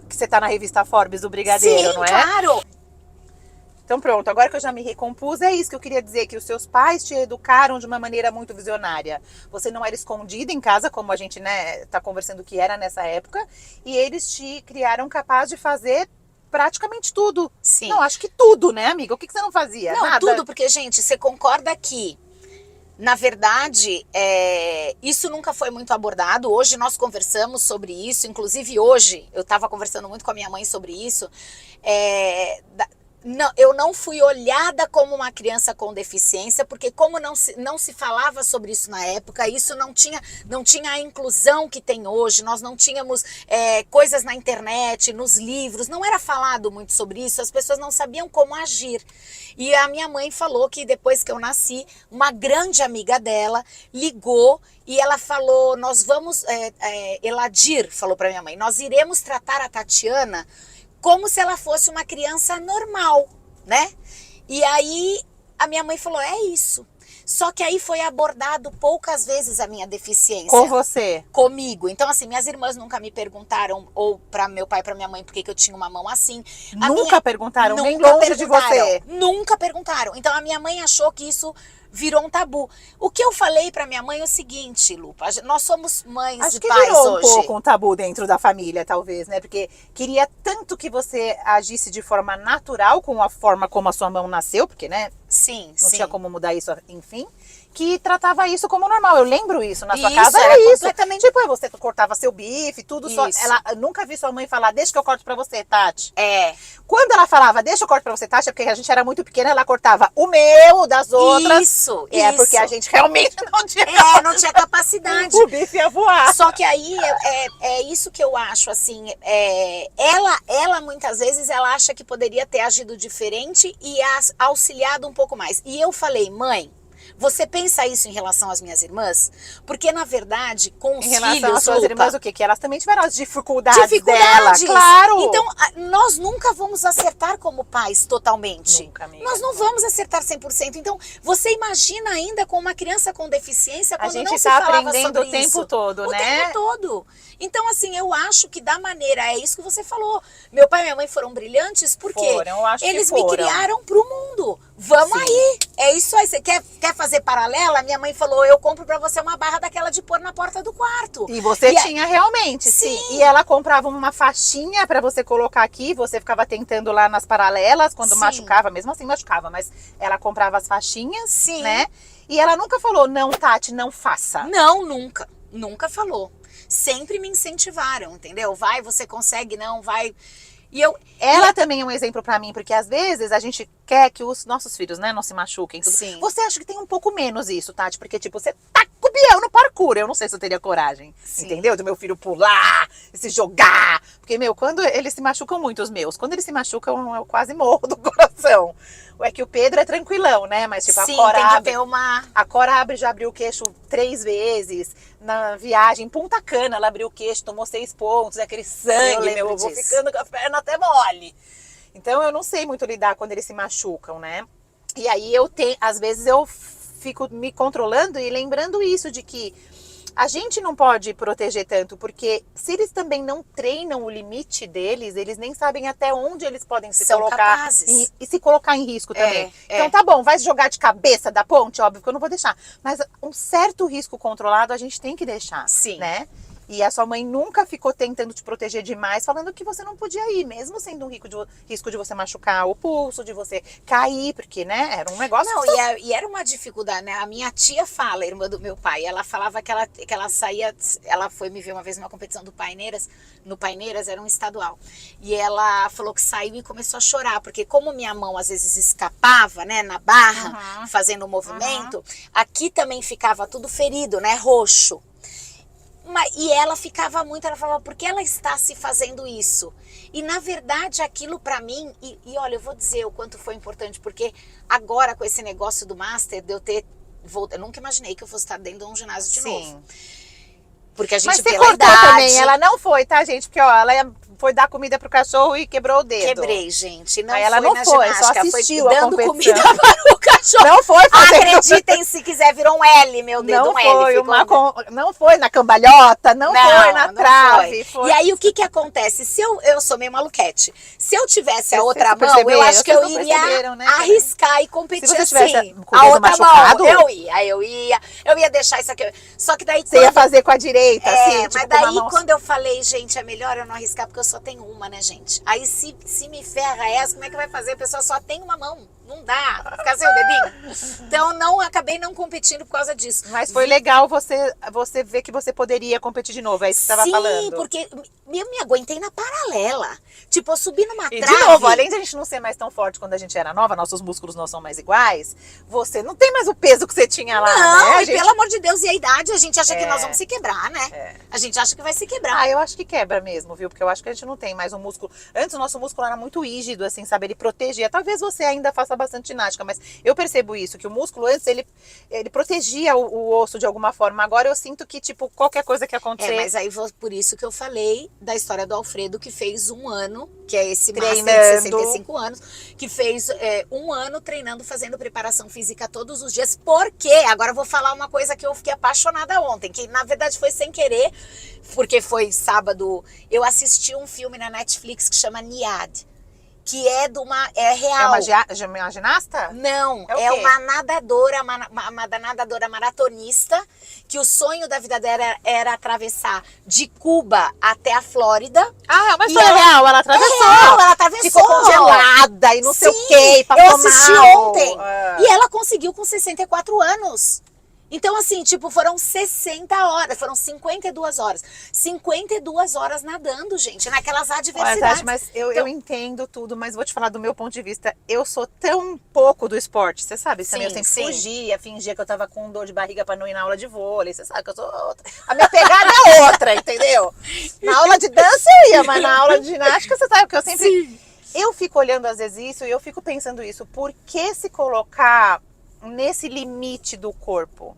que você tá na revista Forbes do Brigadeiro, Sim, não é? claro! Então pronto, agora que eu já me recompus, é isso que eu queria dizer, que os seus pais te educaram de uma maneira muito visionária. Você não era escondida em casa, como a gente, né, tá conversando que era nessa época, e eles te criaram capaz de fazer praticamente tudo. Sim. Não, acho que tudo, né, amiga? O que você não fazia? Não, Nada. tudo, porque, gente, você concorda que, na verdade, isso nunca foi muito abordado. Hoje nós conversamos sobre isso, inclusive hoje eu estava conversando muito com a minha mãe sobre isso. Não, eu não fui olhada como uma criança com deficiência, porque como não se falava sobre isso na época, isso não tinha a inclusão que tem hoje, nós não tínhamos coisas na internet, nos livros, não era falado muito sobre isso, as pessoas não sabiam como agir. E a minha mãe falou que depois que eu nasci, uma grande amiga dela ligou e ela falou, nós vamos, Eladir falou para minha mãe, nós iremos tratar a Tatiana como se ela fosse uma criança normal, né? E aí a minha mãe falou, é isso. Só que aí foi abordado poucas vezes a minha deficiência. Com você? Comigo. Então, assim, minhas irmãs nunca me perguntaram, ou para meu pai e para minha mãe, por que eu tinha uma mão assim. Nunca perguntaram? Nem Nunca longe de você? Nunca perguntaram. Então, a minha mãe achou que isso virou um tabu. O que eu falei pra minha mãe é o seguinte, Lupa, nós somos mães Acho e que pais virou hoje. um pouco um tabu dentro da família, talvez, né? Porque queria tanto que você agisse de forma natural, com a forma como a sua mão nasceu, porque, né? Sim, Não sim. tinha como mudar isso, enfim. Que tratava isso como normal. Eu lembro isso. Na sua Isso, casa era era isso. completamente- Tipo, você cortava seu bife, tudo só. Isso. Eu nunca vi sua mãe falar, deixa que eu corto pra você, Tati. É. Quando ela falava, deixa eu corto pra você, Tati, é porque a gente era muito pequena, ela cortava o meu, o das outras. Isso, Porque a gente realmente não tinha não tinha capacidade. O bife ia voar. Só que aí é isso que eu acho, assim, ela muitas vezes ela acha que poderia ter agido diferente e auxiliado um pouco mais. E eu falei, mãe, você pensa isso em relação às minhas irmãs? Porque, na verdade, com os Em relação filhos, às suas Lupa, irmãs, o quê? Que elas também tiveram as dificuldades dela. dificuldades. Claro. Então, nós nunca vamos acertar como pais totalmente. Nunca, amiga. Nós não vamos acertar 100%. Então, você imagina ainda com uma criança com deficiência, A quando gente não se tá falava aprendendo sobre o tempo isso. todo, O né? tempo todo. Então, assim, eu acho que da maneira, é isso que você falou. Meu pai e minha mãe foram brilhantes porque Foram, eu acho que eles me foram. criaram pro mundo. Vamos Sim. aí, é isso aí. Você quer fazer paralela? Minha mãe falou, eu compro pra você uma barra daquela de pôr na porta do quarto. E você E tinha realmente, sim. Sim. E ela comprava uma faixinha pra você colocar aqui, você ficava tentando lá nas paralelas, quando Sim. machucava, mesmo assim machucava, mas ela comprava as faixinhas, Sim. né? E ela nunca falou, não, Tati, não faça. Não, nunca. Nunca falou. Sempre me incentivaram, entendeu? Vai, você consegue, não, vai. E Ela também é um exemplo pra mim, porque às vezes a gente quer que os nossos filhos, né, não se machuquem. Tudo. Sim. Você acha que tem um pouco menos isso, Tati? Porque, tipo, você tá com o Biel no parkour. Eu não sei se eu teria coragem, Sim. entendeu? Do meu filho pular, se jogar. Porque, meu, quando eles se machucam muito, os meus, quando eles se machucam, eu quase morro do coração. É que o Pedro é tranquilão, né? Mas, tipo, sim, a Cora tem que abre, ter uma... a Cora já abriu o queixo 3 vezes. Na viagem, em Punta Cana, ela abriu o queixo, tomou 6 pontos, aquele sangue, meu, eu vou disso. ficando com a perna até mole. Então, eu não sei muito lidar quando eles se machucam, né? E aí, às vezes, eu fico me controlando e lembrando isso, de que a gente não pode proteger tanto, porque se eles também não treinam o limite deles, eles nem sabem até onde eles podem se São colocar capazes. e se colocar em risco também. É. Então tá bom, vai jogar de cabeça da ponte, óbvio que eu não vou deixar. Mas um certo risco controlado a gente tem que deixar, Sim. né? E a sua mãe nunca ficou tentando te proteger demais, falando que você não podia ir, mesmo sendo um risco de você machucar o pulso, de você cair, porque, né, era um negócio... Não, e era uma dificuldade, né? A minha tia fala, irmã do meu pai, ela falava que ela saía, ela foi me ver uma vez numa competição do Paineiras, no Paineiras, era um estadual, e ela falou que saiu e começou a chorar, porque como minha mão às vezes escapava, né, na barra, fazendo o movimento, aqui também ficava tudo ferido, né, roxo. E ela ficava muito, ela falava, por que ela está se fazendo isso? E na verdade aquilo pra mim, e olha, eu vou dizer o quanto foi importante, porque agora com esse negócio do Master, de eu ter, eu nunca imaginei que eu fosse estar dentro de um ginásio de novo. Porque a gente, Mas você pela cortou idade... também, ela não foi, tá, gente? Porque, ó, ela foi dar comida pro cachorro e quebrou o dedo. Quebrei, gente. Não Aí foi ela não na foi, ginástica, só assistiu foi a dando competição. comida para o cachorro. Não foi fazendo... Acreditem se quiser, virou um L, meu dedo, Não um L. foi, não foi na cambalhota, não foi na trave. Foi. E aí, o que acontece? Se eu sou meio maluquete. Se eu tivesse a Vocês outra mão, perceberam? eu acho que eu Vocês não iria perceberam, né? arriscar e competir Se você tivesse assim. com o A dedo outra machucado, mão, eu ia deixar isso aqui. Só que daí... Você ia fazer com a direita, assim, tipo, mas com uma daí mão... quando eu falei, gente, é melhor eu não arriscar, porque eu só tenho uma, né, gente? Aí se me ferra essa, como é que vai fazer? A pessoa só tem uma mão. Não dá, ficar sem o dedinho. Então, acabei não competindo por causa disso. Mas foi legal você ver que você poderia competir de novo, é isso que você estava falando. Sim, porque eu me aguentei na paralela. Tipo, eu subi numa E trave. de novo, além de a gente não ser mais tão forte quando a gente era nova, nossos músculos não são mais iguais, você não tem mais o peso que você tinha lá, não, né? e pelo amor de Deus, e a idade, a gente acha que nós vamos se quebrar, né? É. A gente acha que vai se quebrar. Ah, eu acho que quebra mesmo, viu? Porque eu acho que a gente não tem mais um músculo... Antes o nosso músculo era muito rígido, assim, sabe? Ele protegia. Talvez você ainda faça bastante ginástica, mas eu percebo isso, que o músculo antes, ele protegia o osso de alguma forma. Agora eu sinto que, tipo, qualquer coisa que acontecer... mas aí por isso que eu falei da história do Alfredo, que fez 1 ano, que é esse Treinando. Master de 65 anos, que fez 1 ano treinando, fazendo preparação física todos os dias. Porque, agora eu vou falar uma coisa que eu fiquei apaixonada ontem, que na verdade foi sem querer, porque foi sábado, eu assisti um filme na Netflix que chama Niad, que é real. É uma ginasta? Não, É o é quê? uma nadadora, uma nadadora maratonista, que o sonho da vida dela era atravessar de Cuba até a Flórida. Ah, é uma E história real, ela atravessou. ela atravessou. Ficou congelada e não sei o quê, passou eu assisti mal. ontem. Ah. E ela conseguiu com 64 anos. Então, assim, tipo, foram 60 horas, foram 52 horas. 52 horas nadando, gente, naquelas Olha, adversidades. Tati, mas eu entendo tudo, mas vou te falar do meu ponto de vista. Eu sou tão pouco do esporte, você sabe? Também eu sempre fugia, fingia que eu tava com dor de barriga pra não ir na aula de vôlei. Você sabe que eu sou outra. A minha pegada é outra, entendeu? Na aula de dança eu ia, mas na aula de ginástica, você sabe que eu sempre... Sim. Eu fico olhando às vezes isso e eu fico pensando isso. Por que se colocar nesse limite do corpo?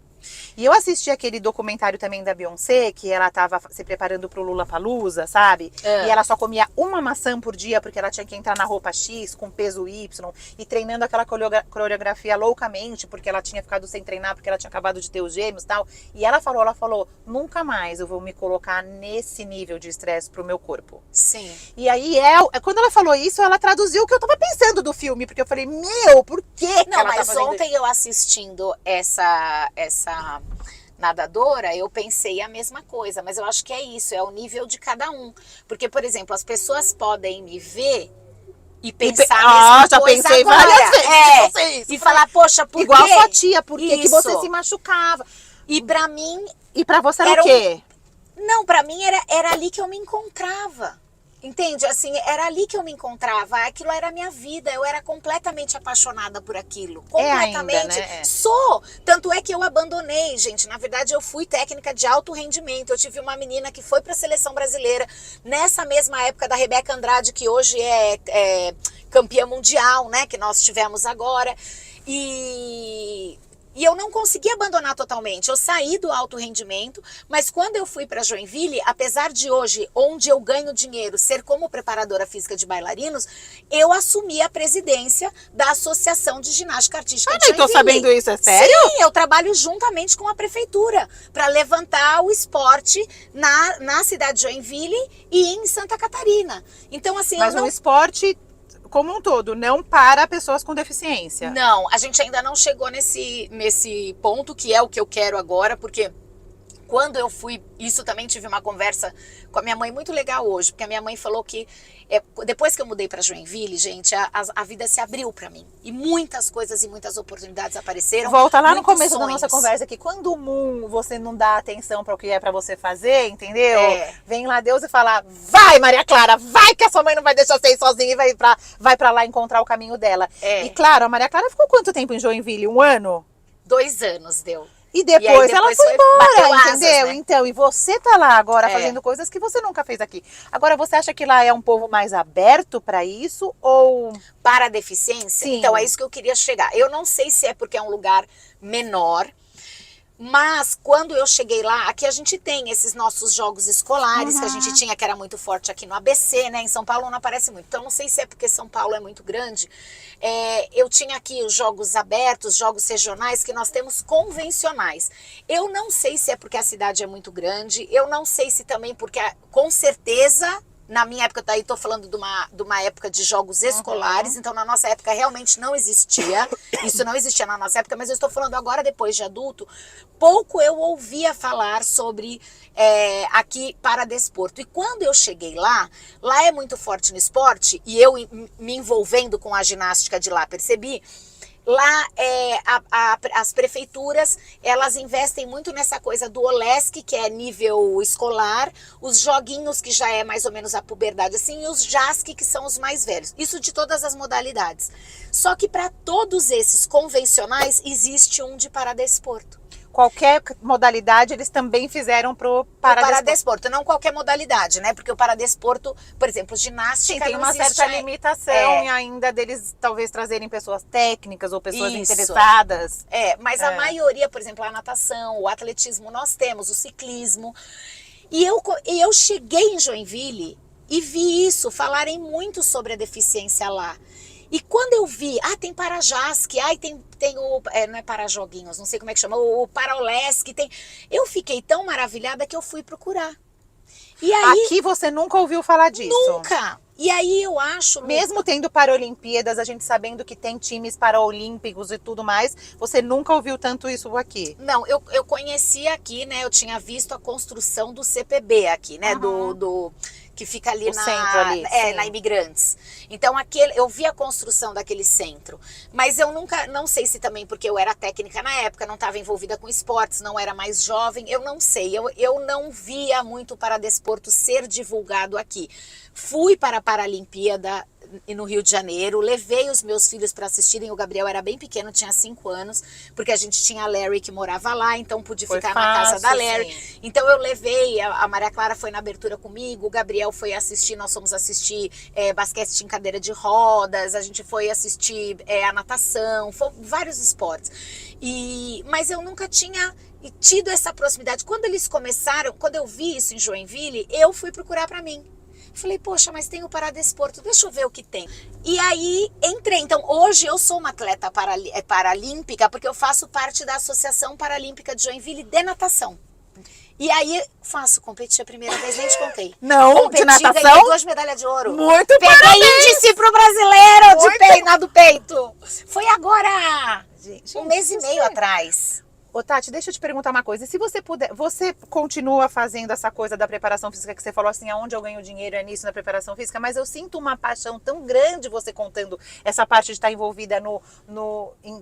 E eu assisti aquele documentário também da Beyoncé, que ela tava se preparando pro Lollapalooza, sabe? E ela só comia uma maçã por dia, porque ela tinha que entrar na roupa X, com peso Y, e treinando aquela coreografia loucamente, porque ela tinha ficado sem treinar, porque ela tinha acabado de ter os gêmeos e tal. E ela falou, nunca mais eu vou me colocar nesse nível de estresse pro meu corpo. Sim. E aí, quando ela falou isso, ela traduziu o que eu tava pensando do filme, porque eu falei, meu, por quê? Não, mas ontem eu assistindo essa nadadora, eu pensei a mesma coisa, mas eu acho que é isso, é o nível de cada um. Porque, por exemplo, as pessoas podem me ver e pensar a mesma já coisa pensei agora. várias vezes. E falar, poxa, por igual quê? a sua tia, por que Isso. você se machucava? E pra mim... E pra você era o quê? Não, pra mim era ali que eu me encontrava. Entende? Assim, era ali que eu me encontrava. Aquilo era a minha vida. Eu era completamente apaixonada por aquilo. Completamente. Ainda, né? Sou. Tanto é que eu abandonei, gente. Na verdade, eu fui técnica de alto rendimento. Eu tive uma menina que foi para a seleção brasileira nessa mesma época da Rebeca Andrade, que hoje é campeã mundial, né? Que nós tivemos agora. E eu não consegui abandonar totalmente. Eu saí do alto rendimento, mas quando eu fui para Joinville, apesar de hoje, onde eu ganho dinheiro, ser como preparadora física de bailarinos, eu assumi a presidência da Associação de Ginástica Artística de nem tô Joinville. sabendo isso, é sério? Sim, eu trabalho juntamente com a prefeitura para levantar o esporte na cidade de Joinville e em Santa Catarina. Então, assim, Mas um esporte como um todo, não para pessoas com deficiência. Não, a gente ainda não chegou nesse ponto, que é o que eu quero agora, porque quando eu fui, isso também tive uma conversa com a minha mãe muito legal hoje, porque a minha mãe falou que depois que eu mudei para Joinville, gente, a vida se abriu para mim. E muitas coisas e muitas oportunidades apareceram. Volta lá no começo sonhos. da nossa conversa aqui, quando você não dá atenção para o que é para você fazer, entendeu? Vem lá Deus e fala, vai Maria Clara, vai que a sua mãe não vai deixar você ir sozinha e vai pra lá encontrar o caminho dela. E claro, a Maria Clara ficou quanto tempo em Joinville? 1 ano? 2 anos deu. E depois ela foi embora, asas, entendeu? né? Então, e você tá lá agora fazendo coisas que você nunca fez aqui. Agora, você acha que lá é um povo mais aberto para isso ou... Para a deficiência? Sim. Então, é isso que eu queria chegar. Eu não sei se é porque é um lugar menor, mas quando eu cheguei lá, aqui a gente tem esses nossos jogos escolares que a gente tinha, que era muito forte aqui no ABC, né? Em São Paulo não aparece muito. Então, não sei se é porque São Paulo é muito grande. Eu tinha aqui os jogos abertos, jogos regionais, que nós temos convencionais. Eu não sei se é porque a cidade é muito grande, eu não sei se também porque, com certeza... Na minha época, daí estou falando de uma época de jogos escolares, então na nossa época realmente não existia, isso não existia na nossa época, mas eu estou falando agora, depois de adulto, pouco eu ouvia falar sobre aqui Paradesporto. E quando eu cheguei lá é muito forte no esporte, e eu me envolvendo com a ginástica de lá percebi, lá as prefeituras, elas investem muito nessa coisa do OLESC, que é nível escolar, os joguinhos, que já é mais ou menos a puberdade, assim, e os JASC, que são os mais velhos. Isso de todas as modalidades. Só que para todos esses convencionais, existe um de Paradesporto. Qualquer modalidade eles também fizeram pro Paradesporto. Não qualquer modalidade, né? Porque o Paradesporto, por exemplo, ginástica, tem uma certa limitação e ainda deles talvez trazerem pessoas técnicas ou pessoas interessadas. Mas a maioria, por exemplo, a natação, o atletismo, nós temos o ciclismo. E eu cheguei em Joinville e vi isso, falarem muito sobre a deficiência lá. E quando eu vi, tem Parajasc, tem o, não é Parajoguinhos, não sei como é que chama, o Paraolesc, eu fiquei tão maravilhada que eu fui procurar. E aí, aqui você nunca ouviu falar disso? Nunca! E aí eu acho... Mesmo tendo Paralimpíadas, a gente sabendo que tem times paraolímpicos e tudo mais, você nunca ouviu tanto isso aqui? Não, eu conheci aqui, né, eu tinha visto a construção do CPB aqui, né, que fica ali centro ali, na Imigrantes. Então, eu vi a construção daquele centro. Mas eu não sei se também porque eu era técnica na época, não estava envolvida com esportes, não era mais jovem, eu não sei. Eu não via muito o Paradesporto ser divulgado aqui. Fui para a Paralimpíada no Rio de Janeiro, levei os meus filhos para assistirem, o Gabriel era bem pequeno, tinha 5 anos, porque a gente tinha a Larry que morava lá, então pude ficar na casa da Larry. Sim. Então eu levei, a Maria Clara foi na abertura comigo, o Gabriel foi assistir, nós fomos assistir basquete em cadeira de rodas, a gente foi assistir a natação, vários esportes. Mas eu nunca tinha tido essa proximidade. Quando eles começaram, quando eu vi isso em Joinville, eu fui procurar para mim. Falei, poxa, mas tem o Paradesporto, deixa eu ver o que tem. E aí entrei. Então hoje eu sou uma atleta paralímpica porque eu faço parte da Associação Paralímpica de Joinville de natação. E aí competi a primeira vez, nem te contei. Não, competi, de natação? Ganhei 2 medalhas de ouro. Muito Peguei parabéns! índice pro brasileiro Muito do peito. Foi agora, Gente, um mês e meio atrás. Ô, Tati, deixa eu te perguntar uma coisa. Se você puder, você continua fazendo essa coisa da preparação física que você falou assim, aonde eu ganho dinheiro é nisso, na preparação física, mas eu sinto uma paixão tão grande você contando essa parte de estar envolvida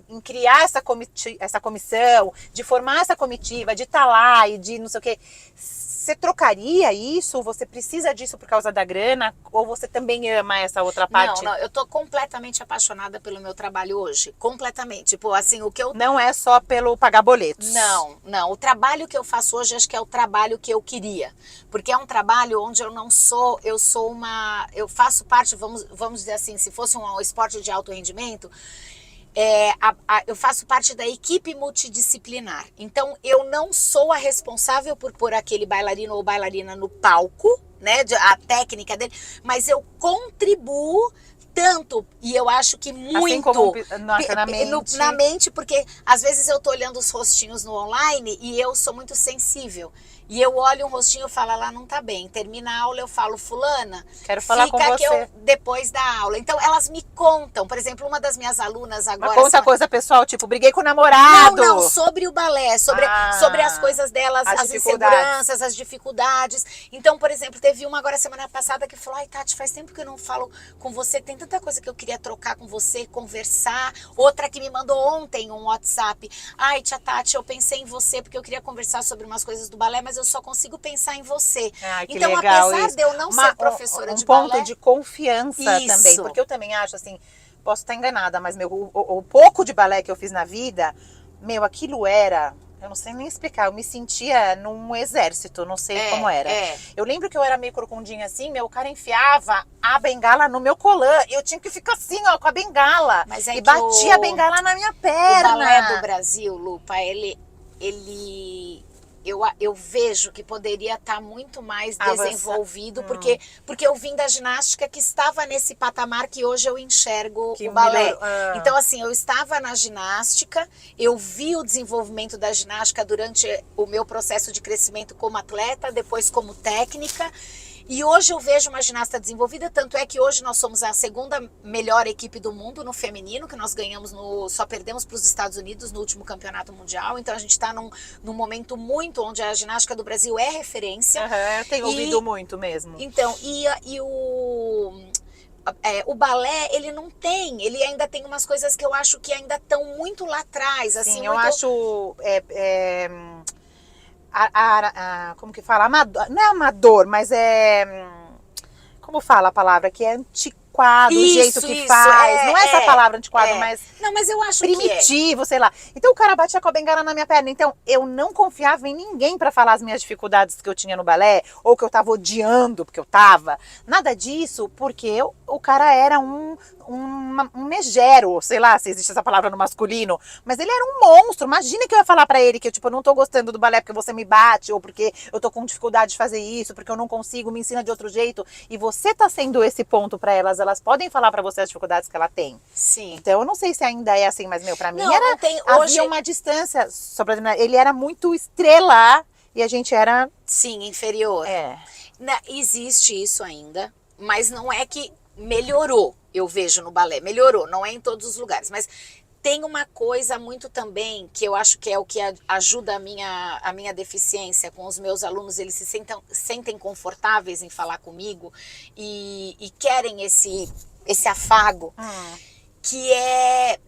em criar essa comissão, de formar essa comitiva, de estar lá e de não sei o quê. Você trocaria isso? Você precisa disso por causa da grana? Ou você também ama essa outra parte? Não, eu tô completamente apaixonada pelo meu trabalho hoje. Completamente. Tipo, assim, o que eu... Não é só pelo pagar boletos. Não. O trabalho que eu faço hoje, acho que é o trabalho que eu queria. Porque é um trabalho onde eu faço parte, vamos dizer assim, se fosse um esporte de alto rendimento, eu faço parte da equipe multidisciplinar. Então, eu não sou a responsável por pôr aquele bailarino ou bailarina no palco, né, a técnica dele, mas eu contribuo tanto, e eu acho que muito, assim como na mente, porque às vezes eu tô olhando os rostinhos no online e eu sou muito sensível. E eu olho um rostinho e falo, lá não tá bem. Termina a aula, eu falo, fulana, quero falar com você. Depois da aula. Então, elas me contam. Por exemplo, uma das minhas alunas agora... Mas conta coisa pessoal, tipo, briguei com o namorado. Não, sobre o balé, sobre as coisas delas, as inseguranças, as dificuldades. Então, por exemplo, teve uma agora semana passada que falou, ai, Tati, faz tempo que eu não falo com você, tem tanta coisa que eu queria trocar com você, conversar. Outra que me mandou ontem um WhatsApp. Ai, tia Tati, eu pensei em você porque eu queria conversar sobre umas coisas do balé, mas eu só consigo pensar em você. Então, legal, apesar isso. de eu não ser professora de balé... Um ponto de confiança isso. Também. Porque eu também acho, assim, posso estar enganada, mas o pouco de balé que eu fiz na vida, aquilo era... Eu não sei nem explicar, eu me sentia num exército, não sei como era. Eu lembro que eu era meio corcundinha assim, o cara enfiava a bengala no meu colã. Eu tinha que ficar assim, ó, com a bengala. E batia a bengala na minha perna. O balé do Brasil, Lupa, eu vejo que poderia estar muito mais desenvolvido, porque eu vim da ginástica que estava nesse patamar que hoje eu enxergo o balé. Então, assim, eu estava na ginástica, eu vi o desenvolvimento da ginástica durante o meu processo de crescimento como atleta, depois como técnica. E hoje eu vejo uma ginasta desenvolvida, tanto é que hoje nós somos a segunda melhor equipe do mundo no feminino, que nós ganhamos só perdemos para os Estados Unidos no último campeonato mundial. Então a gente está num momento muito onde a ginástica do Brasil é referência. Eu tenho ouvido muito mesmo. Então, o balé, ele não tem, ele ainda tem umas coisas que eu acho que ainda estão muito lá atrás. Assim, eu acho... como que fala? Amador, não é amador, mas como fala a palavra? Que é antiquado, o jeito que faz. Não é essa palavra antiquado, mas... Não, mas eu acho primitivo, sei lá. Então o cara batia com a bengala na minha perna. Então eu não confiava em ninguém pra falar as minhas dificuldades que eu tinha no balé, ou que eu tava odiando, porque eu tava. Nada disso, porque o cara era um megero, sei lá se existe essa palavra no masculino, mas ele era um monstro. Imagina que eu ia falar pra ele que eu não tô gostando do balé porque você me bate, ou porque eu tô com dificuldade de fazer isso, porque eu não consigo, me ensina de outro jeito. E você tá sendo esse ponto pra elas podem falar pra você as dificuldades que ela tem. Sim. Então eu não sei se ainda é assim, mas pra mim havia uma distância, só pra terminar, ele era muito estrela e a gente era... Sim, inferior. Existe isso ainda, mas não é que melhorou, eu vejo no balé, melhorou, não é em todos os lugares, mas tem uma coisa muito também, que eu acho que é o que ajuda a minha deficiência com os meus alunos, eles se sentem confortáveis em falar comigo e querem esse afago, que é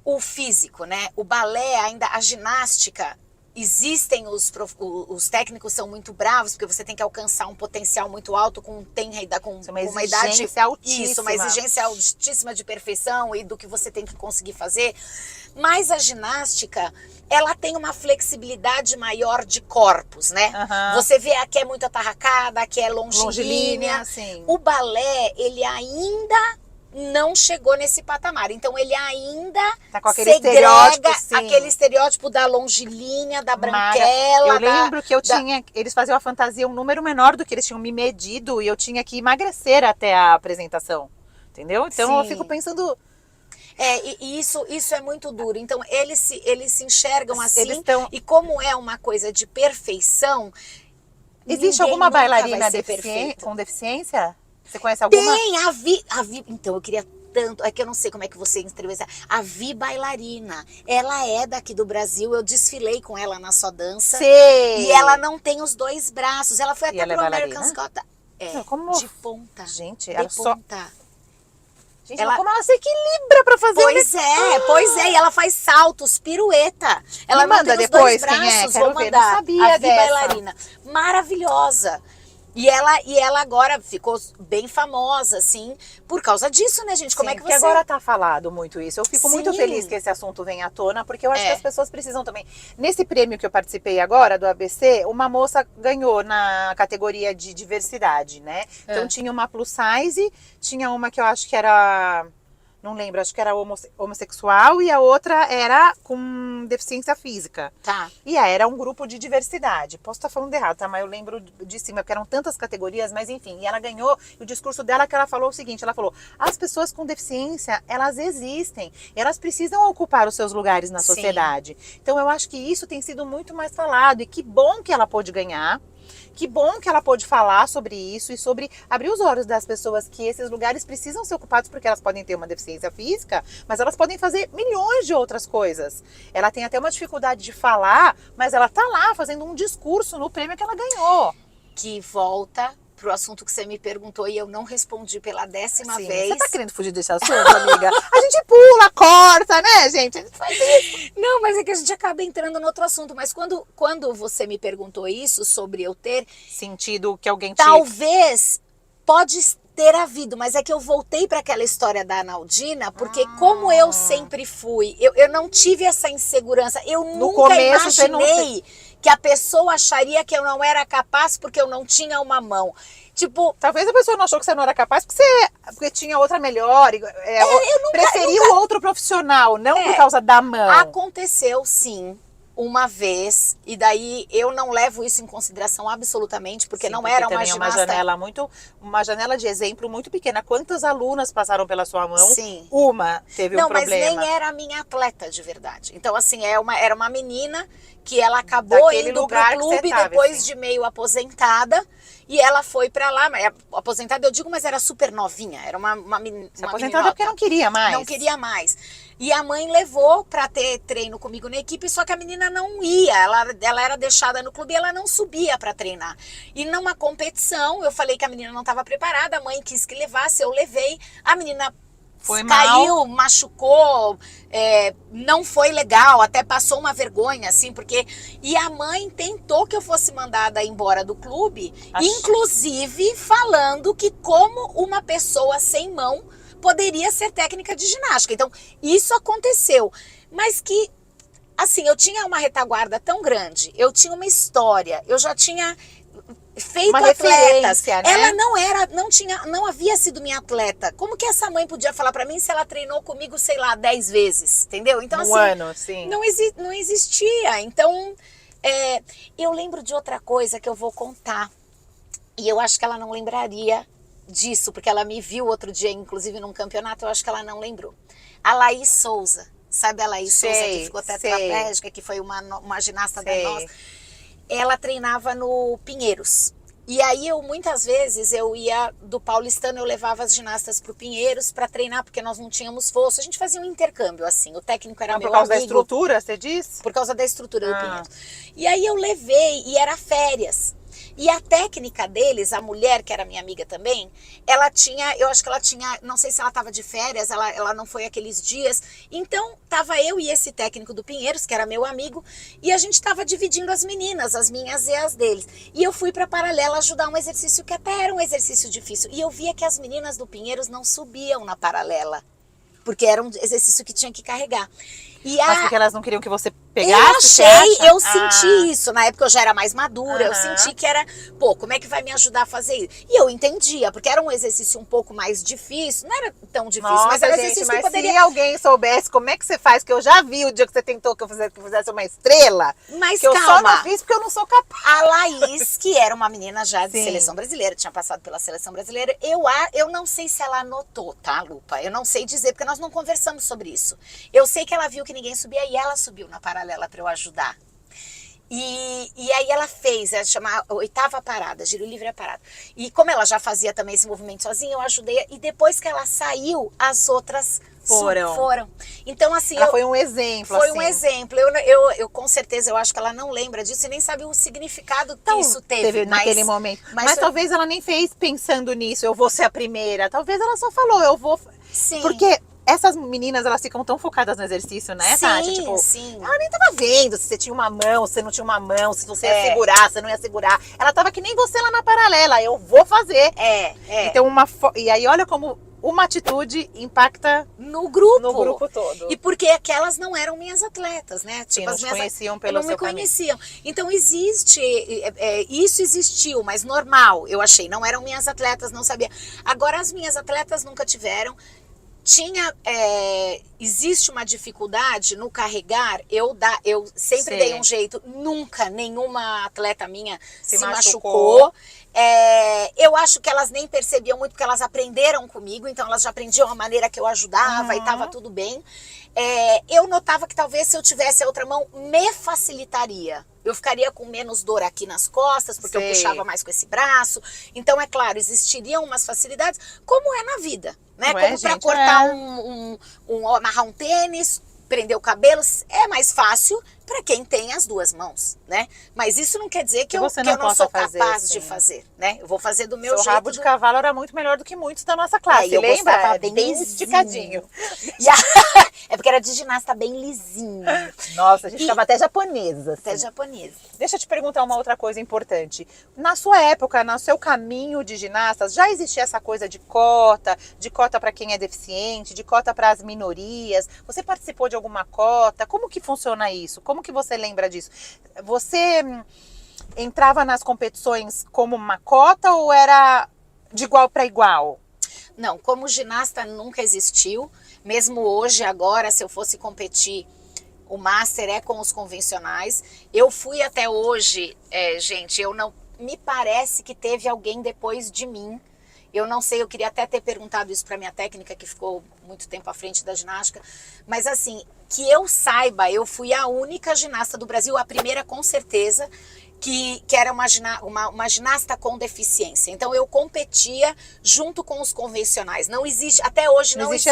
o físico, né? O balé, ainda a ginástica, existem os técnicos são muito bravos, porque você tem que alcançar um potencial muito alto com uma idade altíssima. Isso, uma exigência altíssima de perfeição e do que você tem que conseguir fazer. Mas a ginástica, ela tem uma flexibilidade maior de corpos, né? Você vê aqui é muito atarracada, aqui é longilínea. Sim. O balé, ele ainda não chegou nesse patamar. Então ele ainda Tá com aquele segrega estereótipo, sim. aquele estereótipo da longilínea, da branquela. Eu lembro que eles faziam a fantasia um número menor do que eles tinham me medido e eu tinha que emagrecer até a apresentação, entendeu? Então Sim. eu fico pensando... E isso é muito duro. Então eles se enxergam assim, e como é uma coisa de perfeição... Existe alguma bailarina com deficiência? Você conhece alguma? Tem, a Vi. Então, eu queria tanto. É que eu não sei como é que você entrevistou. A Vi Bailarina. Ela é daqui do Brasil. Eu desfilei com ela na Só Dança. Sei. E ela não tem os dois braços. Ela foi até pro American Got Talent. de ponta. Gente, ela ponta. Gente, como ela se equilibra pra fazer Pois é, e ela faz saltos, pirueta. Ela manda depois quem é? Quero ver, não sabia a Vi Bailarina. Maravilhosa. E ela agora ficou bem famosa, assim, por causa disso, né, gente? Como é que porque agora tá falado muito isso. Eu fico muito feliz que esse assunto venha à tona, porque eu acho que as pessoas precisam também. Nesse prêmio que eu participei agora, do ABC, uma moça ganhou na categoria de diversidade, né? Então tinha uma plus size, tinha uma que eu acho que era... Não lembro, acho que era homossexual e a outra era com deficiência física. Tá. E era um grupo de diversidade. Posso estar falando errado, tá? Mas eu lembro de cima, porque eram tantas categorias, mas enfim. E ela ganhou, e o discurso dela que ela falou o seguinte, ela falou, as pessoas com deficiência, elas existem. E elas precisam ocupar os seus lugares na sociedade. Então eu acho que isso tem sido muito mais falado. E que bom que ela pôde ganhar. Que bom que ela pôde falar sobre isso e sobre abrir os olhos das pessoas que esses lugares precisam ser ocupados porque elas podem ter uma deficiência física, mas elas podem fazer milhões de outras coisas. Ela tem até uma dificuldade de falar, mas ela tá lá fazendo um discurso no prêmio que ela ganhou. Que volta pro assunto que você me perguntou e eu não respondi pela 10ª vez. Você tá querendo fugir desse assunto, amiga? A gente pula, corta, né, gente? A gente faz isso. Não, mas é que a gente acaba entrando no outro assunto. Mas quando você me perguntou isso sobre eu ter... Sentido que alguém te... Talvez pode ter havido, mas é que eu voltei para aquela história da Analdina, porque como eu sempre fui, eu não tive essa insegurança. Eu nunca imaginei que a pessoa acharia que eu não era capaz porque eu não tinha uma mão. Tipo, talvez a pessoa não achou que você não era capaz porque tinha outra melhor. Preferia o outro profissional, não por causa da mão. Aconteceu, sim, uma vez, e daí eu não levo isso em consideração absolutamente, porque não era uma ginasta... uma janela de exemplo muito pequena. Quantas alunas passaram pela sua mão? Sim. Uma teve um problema. Não, mas nem era a minha atleta de verdade. Então, assim, era uma menina que ela acabou indo pro clube depois de meio aposentada, e ela foi pra lá, aposentada eu digo, mas era super novinha, era uma menina. Aposentada porque não queria mais. Não queria mais. E a mãe levou pra ter treino comigo na equipe, só que a menina não ia, ela era deixada no clube e ela não subia pra treinar. E numa competição, eu falei que a menina não estava preparada, a mãe quis que levasse, eu levei, a menina... Caiu, machucou, não foi legal, até passou uma vergonha, assim, porque... E a mãe tentou que eu fosse mandada embora do clube, inclusive falando que como uma pessoa sem mão poderia ser técnica de ginástica. Então, isso aconteceu, mas que, assim, eu tinha uma retaguarda tão grande, eu tinha uma história, eu já tinha... feito uma atletas, né? Ela não havia sido minha atleta. Como que essa mãe podia falar pra mim se ela treinou comigo, sei lá, 10 vezes, entendeu? Então, assim, ano, sim. Não existia. Então, eu lembro de outra coisa que eu vou contar. E eu acho que ela não lembraria disso, porque ela me viu outro dia, inclusive num campeonato, eu acho que ela não lembrou. A Laís Souza, sabe a Laís Souza que ficou tetraplégica, que foi uma ginasta da nossa? Ela treinava no Pinheiros. E aí muitas vezes eu ia do Paulistano, eu levava as ginastas pro Pinheiros para treinar, porque nós não tínhamos fosso. A gente fazia um intercâmbio, assim. O técnico era meu amigo. Por causa da estrutura, você disse? Por causa da estrutura do Pinheiros. E aí eu levei, e era férias. E a técnica deles, a mulher, que era minha amiga também, ela tinha, eu acho que ela tinha, não sei se ela estava de férias, ela não foi aqueles dias. Então, tava eu e esse técnico do Pinheiros, que era meu amigo, e a gente tava dividindo as meninas, as minhas e as deles. E eu fui pra paralela ajudar um exercício que até era um exercício difícil. E eu via que as meninas do Pinheiros não subiam na paralela, porque era um exercício que tinha que carregar. Mas porque elas não queriam que você Pegasse, eu senti isso. Na época eu já era mais madura, eu senti que era, pô, como é que vai me ajudar a fazer isso? E eu entendia, porque era um exercício um pouco mais difícil, não era tão difícil, Nossa, mas era um gente, exercício mas que poderia... se alguém soubesse como é que você faz, que eu já vi o dia que você tentou que eu fizesse uma estrela, Mas que eu só calma, não fiz porque eu não sou capaz. a Laís, que era uma menina já de Sim. seleção brasileira, tinha passado pela seleção brasileira, eu não sei se ela anotou, tá, Lupa? Eu não sei dizer, porque nós não conversamos sobre isso. Eu sei que ela viu que ninguém subia e ela subiu na paralela para eu ajudar. E aí ela fez, ela chama oitava parada, giro livre a parada. E como ela já fazia também esse movimento sozinha, eu ajudei. E depois que ela saiu, as outras foram. Então, assim... Ela foi um exemplo, Foi assim. um exemplo. Eu com certeza, eu acho que ela não lembra disso e nem sabe o significado que isso teve. Naquele momento. Mas talvez ela nem fez pensando nisso, eu vou ser a primeira. Talvez ela só falou, eu vou... Sim. Porque... Essas meninas, elas ficam tão focadas no exercício, né, Tati? Tipo, sim. Ela nem tava vendo se você tinha uma mão, se você não tinha uma mão, se você ia segurar, se você não ia segurar. Ela tava que nem você lá na paralela, eu vou fazer. Então, e aí, olha como uma atitude impacta no grupo todo. E porque aquelas não eram minhas atletas, né? Tipo, não as conheciam pelo não seu me conheciam. Então isso existiu, mas normal, eu achei. Não eram minhas atletas, não sabia. Agora, as minhas atletas nunca tiveram. Existe uma dificuldade no carregar, eu sempre dei um jeito, nunca nenhuma atleta minha se machucou. Eu acho que elas nem percebiam muito, porque elas aprenderam comigo, então elas já aprendiam a maneira que eu ajudava e estava tudo bem. Eu notava que talvez se eu tivesse a outra mão, me facilitaria. Eu ficaria com menos dor aqui nas costas, porque eu puxava mais com esse braço. Então, é claro, existiriam umas facilidades, como é na vida, né? Como para cortar amarrar um tênis, prender o cabelo, é mais fácil para quem tem as duas mãos, né? Mas isso não quer dizer que eu não sou capaz de fazer, né? Eu vou fazer do meu jeito. O rabo de cavalo era muito melhor do que muitos da nossa classe, lembra? Gostava bem esticadinho. É porque era de ginasta bem lisinho. Nossa, a gente ficava até japonesa. Até japonesa. Deixa eu te perguntar uma outra coisa importante. Na sua época, no seu caminho de ginastas, já existia essa coisa de cota para quem é deficiente, de cota para as minorias? Você participou de alguma cota? Como que funciona isso? Como que você lembra disso? Você entrava nas competições como uma cota ou era de igual para igual? Não, como ginasta nunca existiu. Mesmo hoje, agora, se eu fosse competir, o Master é com os convencionais. Eu fui até hoje, gente, me parece que teve alguém depois de mim. Eu não sei, eu queria até ter perguntado isso para minha técnica, que ficou muito tempo à frente da ginástica. Mas assim, que eu saiba, eu fui a única ginasta do Brasil, a primeira com certeza, que era uma ginasta com deficiência. Então eu competia junto com os convencionais. Não existe, até hoje não existe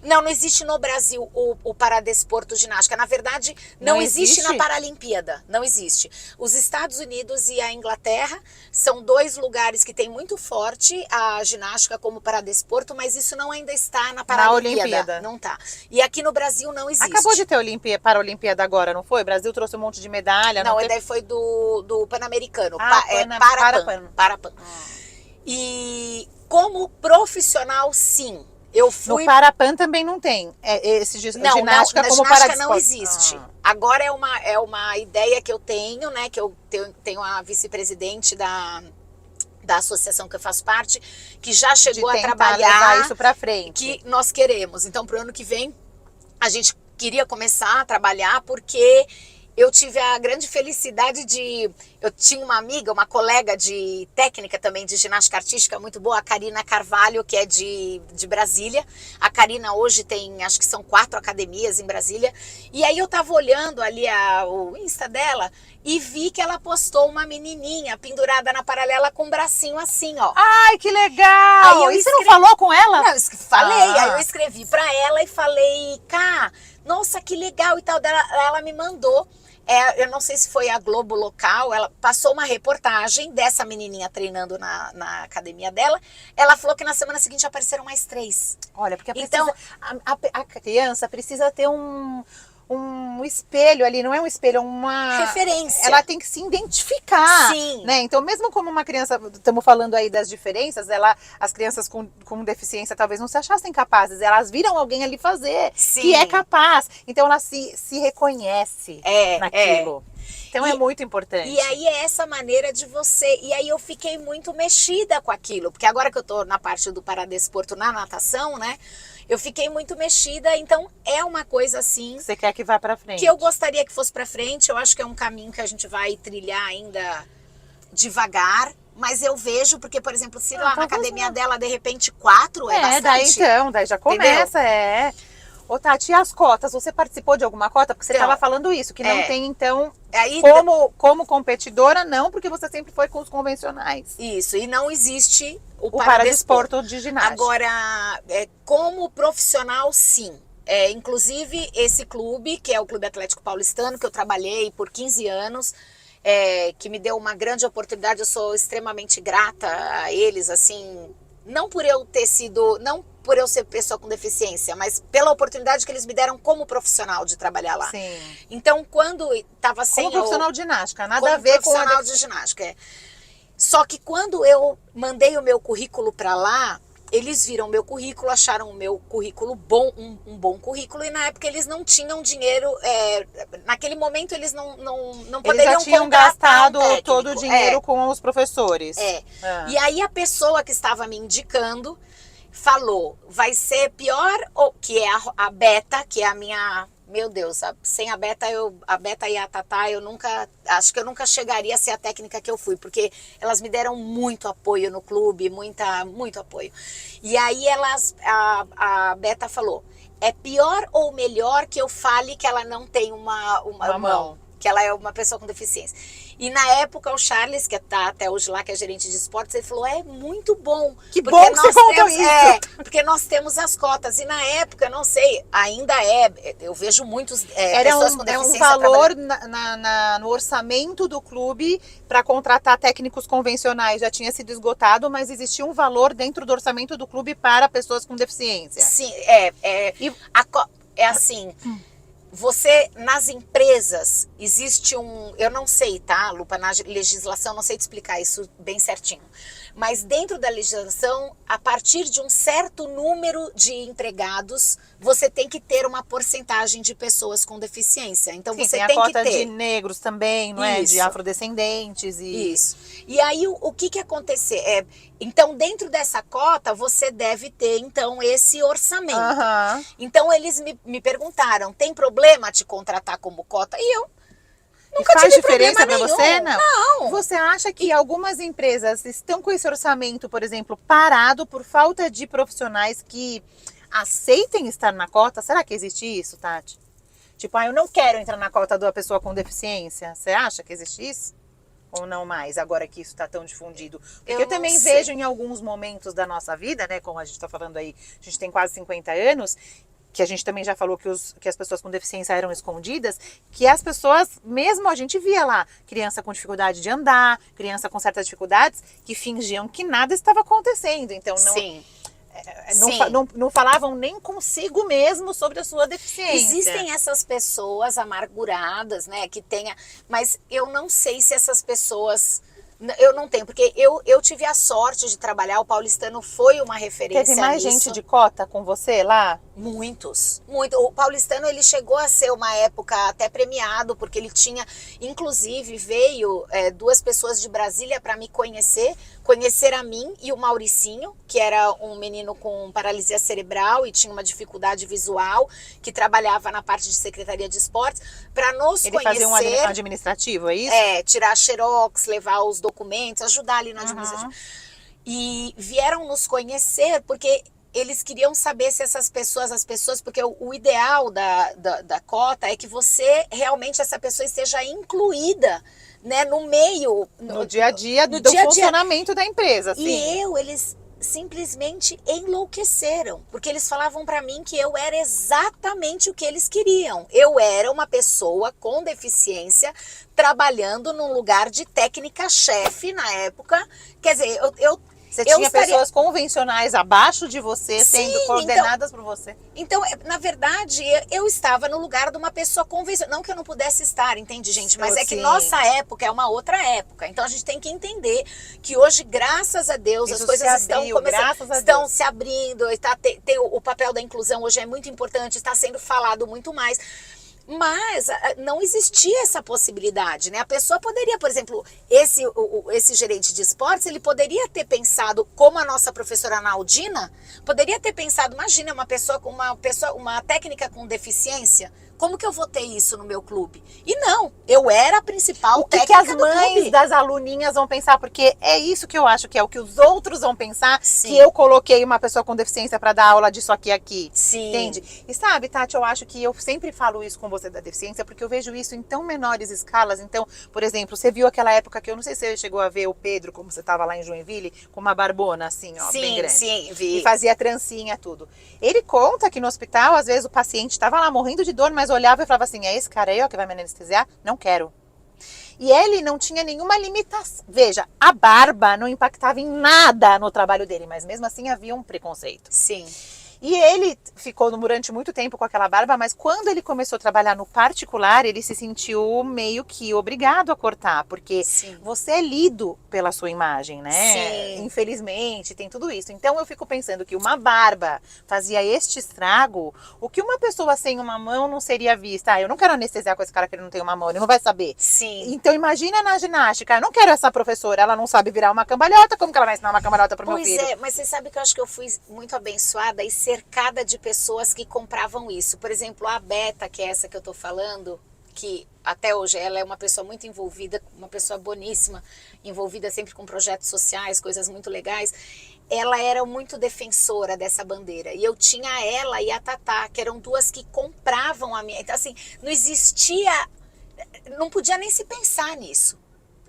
não existe no Brasil o paradesporto ginástica. Na verdade, não existe na Paralimpíada, não existe. Os Estados Unidos e a Inglaterra são dois lugares que têm muito forte a ginástica como paradesporto, mas isso não ainda está na Paralimpíada. Não tá. E aqui no Brasil não existe. Acabou de ter Paralimpíada agora, não foi? O Brasil trouxe um monte de medalha. Não, daí foi do Pan-Americano, Parapan. E como profissional, sim, eu fui... No Parapan também não tem ginástica como paradesporto. Não existe. Agora é uma ideia que eu tenho, né, que eu tenho a vice-presidente da associação que eu faço parte, que já chegou a trabalhar isso para frente. Que nós queremos. Então, para o ano que vem, a gente queria começar a trabalhar, porque eu tive a grande felicidade eu tinha uma amiga, uma colega de técnica também, de ginástica artística muito boa, a Karina Carvalho, que é de Brasília. A Karina hoje tem, acho que são 4 academias em Brasília. E aí eu tava olhando ali o Insta dela e vi que ela postou uma menininha pendurada na paralela com um bracinho assim, ó. Ai, que legal! E você não falou com ela? Não, falei. Aí eu escrevi pra ela e falei, nossa, que legal e tal. Ela me mandou. Eu não sei se foi a Globo local, ela passou uma reportagem dessa menininha treinando na academia dela. Ela falou que na semana seguinte apareceram mais 3. Olha, porque a criança precisa ter um um espelho ali, não é um espelho, é uma... Referência. Ela tem que se identificar, Sim. né? Então, mesmo como uma criança, estamos falando aí das diferenças, as crianças com deficiência talvez não se achassem capazes, elas viram alguém ali fazer, Sim. que é capaz. Então, ela se reconhece naquilo. Então, é muito importante. E aí é essa maneira de você... E aí eu fiquei muito mexida com aquilo, porque agora que eu tô na parte do paradesporto na natação, né? Eu fiquei muito mexida, então é uma coisa assim... Você quer que vá pra frente. Que eu gostaria que fosse pra frente, eu acho que é um caminho que a gente vai trilhar ainda devagar, mas eu vejo, porque, por exemplo, se lá na academia dela, de repente, 4 é bastante. Daí já começa, Ô, Tati, e as cotas? Você participou de alguma cota? Porque você estava falando isso, que não tem, então, aí, como competidora, não, porque você sempre foi com os convencionais. Isso, e não existe o paradesporto de ginástica. Agora, como profissional, sim. Inclusive, esse clube, que é o Clube Atlético Paulistano, que eu trabalhei por 15 anos, que me deu uma grande oportunidade, eu sou extremamente grata a eles, assim, não por eu ter sido... não por eu ser pessoa com deficiência, mas pela oportunidade que eles me deram como profissional de trabalhar lá. Sim. Então, quando estava sem... Como profissional de ginástica, nada a ver com... profissional de ginástica, Só que quando eu mandei o meu currículo para lá, eles viram meu currículo, acharam o meu currículo bom, um bom currículo, e na época eles não tinham dinheiro, naquele momento eles não poderiam eles já tinham gastado todo o dinheiro com os professores. E aí a pessoa que estava me indicando falou, vai ser pior, que é a Beta, que é a minha... Meu Deus, sem a Beta e a Tatá, acho que eu nunca chegaria a ser a técnica que eu fui, porque elas me deram muito apoio no clube, muito apoio. E aí a Beta falou, é pior ou melhor que eu fale que ela não tem uma mão, que ela é uma pessoa com deficiência. E na época o Charles, que tá até hoje lá, que é gerente de esportes, ele falou, é muito bom. Que bom que você contou isso. Porque nós temos as cotas. E na época, não sei, ainda eu vejo muitos pessoas com deficiência. Um valor no orçamento do clube para contratar técnicos convencionais. Já tinha sido esgotado, mas existia um valor dentro do orçamento do clube para pessoas com deficiência. Sim, é assim... Você, nas empresas, existe eu não sei, tá, Lupa, na legislação, não sei te explicar isso bem certinho, mas dentro da legislação, a partir de um certo número de empregados, você tem que ter uma porcentagem de pessoas com deficiência. Então, sim, você tem tem a que ter. Cota de negros também, não é? De afrodescendentes. Isso. E aí, o que acontecer? Então, dentro dessa cota, você deve ter, então, esse orçamento. Então, eles me perguntaram, tem problema te contratar como cota? E eu nunca faz tive diferença para nenhum. você? Não. Você acha que algumas empresas estão com esse orçamento, por exemplo, parado por falta de profissionais que aceitem estar na cota? Será que existe isso, Tati? Tipo, eu não quero entrar na cota da pessoa com deficiência. Você acha que existe isso? Ou não mais, agora que isso está tão difundido? Porque eu também vejo em alguns momentos da nossa vida, né? Como a gente está falando aí, a gente tem quase 50 anos, que a gente também já falou que as pessoas com deficiência eram escondidas, que as pessoas, mesmo a gente via lá, criança com dificuldade de andar, criança com certas dificuldades, que fingiam que nada estava acontecendo. Então, não falavam nem consigo mesmo sobre a sua deficiência. Existem essas pessoas amarguradas, né, mas eu não sei se essas pessoas... Eu não tenho, porque eu tive a sorte de trabalhar, o Paulistano foi uma referência nisso. Teve mais nisso. gente de cota com você lá? Muitos. O Paulistano, ele chegou a ser uma época até premiado, porque ele tinha, inclusive, veio 2 pessoas de Brasília para me conhecer a mim e o Mauricinho, que era um menino com paralisia cerebral e tinha uma dificuldade visual, que trabalhava na parte de Secretaria de Esportes, para nos conhecer. Ele fazia um administrativo, é isso? Tirar xerox, levar os documentos, ajudar ali no administrativo. E vieram nos conhecer porque eles queriam saber se as pessoas, porque o ideal da cota é que você, realmente, essa pessoa esteja incluída, né, no meio... No dia a dia do funcionamento da empresa, sim. E eles simplesmente enlouqueceram, porque eles falavam para mim que eu era exatamente o que eles queriam. Eu era uma pessoa com deficiência trabalhando num lugar de técnica-chefe na época. Quer dizer, Você tinha pessoas convencionais abaixo de você, Sim, sendo coordenadas por você. Então, na verdade, eu estava no lugar de uma pessoa convencional. Não que eu não pudesse estar, entende, gente? Mas é que nossa época é uma outra época. Então, a gente tem que entender que hoje, graças a Deus, Isso as coisas estão começando, estão se abrindo. O papel da inclusão hoje é muito importante, está sendo falado muito mais. Mas não existia essa possibilidade, né? A pessoa poderia, por exemplo, esse gerente de esportes, ele poderia ter pensado, como a nossa professora Naldina, poderia ter pensado, imagina, uma técnica com deficiência, como que eu vou ter isso no meu clube? E não, eu era a principal técnica do clube. O que as mães das aluninhas vão pensar? Porque é isso que eu acho que é o que os outros vão pensar, Sim. que eu coloquei uma pessoa com deficiência para dar aula disso aqui. Sim. Entende? E sabe, Tati, eu acho que eu sempre falo isso com você da deficiência, porque eu vejo isso em tão menores escalas. Então, por exemplo, você viu aquela época que eu não sei se você chegou a ver o Pedro, como você estava lá em Joinville, com uma barbona assim, ó, sim, bem grande. Sim, vi. E fazia trancinha, tudo. Ele conta que no hospital, às vezes o paciente estava lá morrendo de dor, mas olhava e falava assim, é esse cara aí, ó, que vai me anestesiar? Não quero. E ele não tinha nenhuma limitação. Veja, a barba não impactava em nada no trabalho dele, mas mesmo assim havia um preconceito. Sim. E ele ficou durante muito tempo com aquela barba, mas quando ele começou a trabalhar no particular, ele se sentiu meio que obrigado a cortar, porque Sim. você é lido pela sua imagem, né? Sim. Infelizmente, tem tudo isso. Então eu fico pensando que uma barba fazia este estrago, o que uma pessoa sem uma mão não seria vista. Ah, eu não quero anestesiar com esse cara que ele não tem uma mão, ele não vai saber. Sim. Então imagina na ginástica, eu não quero essa professora, ela não sabe virar uma cambalhota, como que ela vai ensinar uma cambalhota pro meu filho? Pois é, mas você sabe que eu acho que eu fui muito abençoada e cercada de pessoas que compravam isso. Por exemplo, a Beta, que é essa que eu tô falando, que até hoje ela é uma pessoa muito envolvida, uma pessoa boníssima, envolvida sempre com projetos sociais, coisas muito legais. Ela era muito defensora dessa bandeira. E eu tinha ela e a Tatá, que eram duas que compravam a minha. Então, assim, não existia, não podia nem se pensar nisso.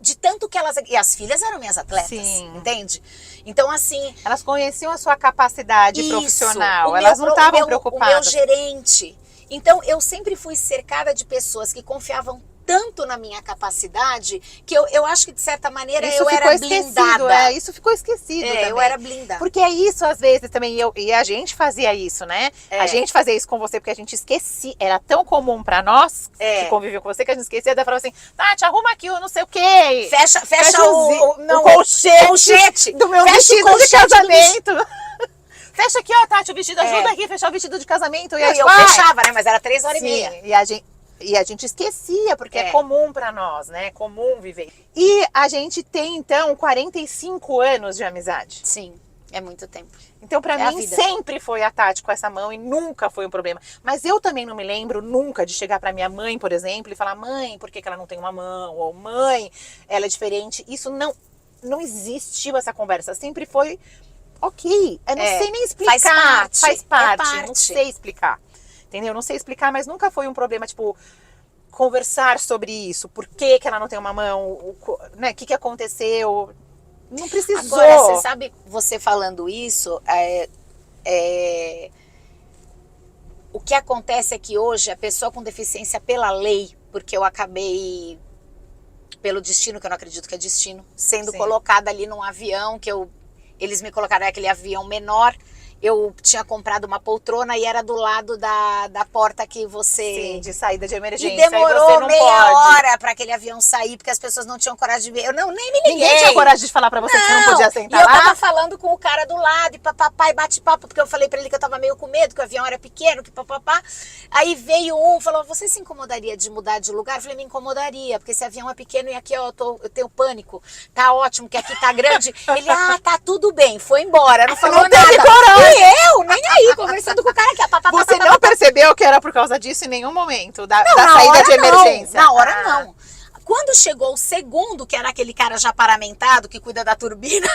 De tanto que elas... E as filhas eram minhas atletas, Sim. Entende? Então, assim... Elas conheciam a sua capacidade isso, profissional, elas não estavam preocupadas. O meu gerente. Então, eu sempre fui cercada de pessoas que confiavam tanto na minha capacidade, que eu acho que, de certa maneira, isso eu era blindada. Isso ficou esquecido também. Eu era blindada. Porque é isso, às vezes, também, e a gente fazia isso, né? A gente fazia isso com você, porque a gente esquecia, era tão comum pra nós, que conviveu com você, que a gente esquecia, daí falava assim, Tati, arruma aqui o não sei o quê. Fecha o colchete do meu vestido de casamento. Fecha aqui, ó, Tati, o vestido, ajuda aqui a fechar o vestido de casamento. E eu fechava, né? Mas era 3h30. E a gente esquecia, porque é comum pra nós, né? É comum viver. E a gente tem, então, 45 anos de amizade. Sim, é muito tempo. Então, pra mim, sempre foi a Tati com essa mão e nunca foi um problema. Mas eu também não me lembro nunca de chegar pra minha mãe, por exemplo, e falar, mãe, por que ela não tem uma mão? Ou mãe, ela é diferente. Isso não existiu essa conversa. Sempre foi, ok, eu não sei nem explicar. Faz parte. Não sei explicar. Entendeu? Não sei explicar, mas nunca foi um problema, tipo, conversar sobre isso. Por que ela não tem uma mão? Né? O que aconteceu? Não precisou. Agora, você sabe, você falando isso, o que acontece é que hoje a pessoa com deficiência pela lei, porque eu acabei, pelo destino, que eu não acredito que é destino, sendo colocada ali num avião, eles me colocaram naquele avião menor. Eu tinha comprado uma poltrona e era do lado da porta que você... Sim, de saída de emergência. E demorou meia hora para aquele avião sair, porque as pessoas não tinham coragem de ver. Eu nem me liguei. Ninguém tinha coragem de falar para você que você não podia sentar lá. E eu tava falando com o cara do lado, e papai bate papo, porque eu falei para ele que eu tava meio com medo, que o avião era pequeno, que papapá. Aí veio falou, você se incomodaria de mudar de lugar? Eu falei, me incomodaria, porque esse avião é pequeno e aqui eu tenho pânico. Tá ótimo, que aqui tá grande. Ele, tá tudo bem, foi embora, não falou nada. E eu, nem aí, conversando com o cara aqui. Você não percebeu que era por causa disso em nenhum momento, da saída de emergência? Na hora não. Quando chegou o segundo, que era aquele cara já paramentado, que cuida da turbina,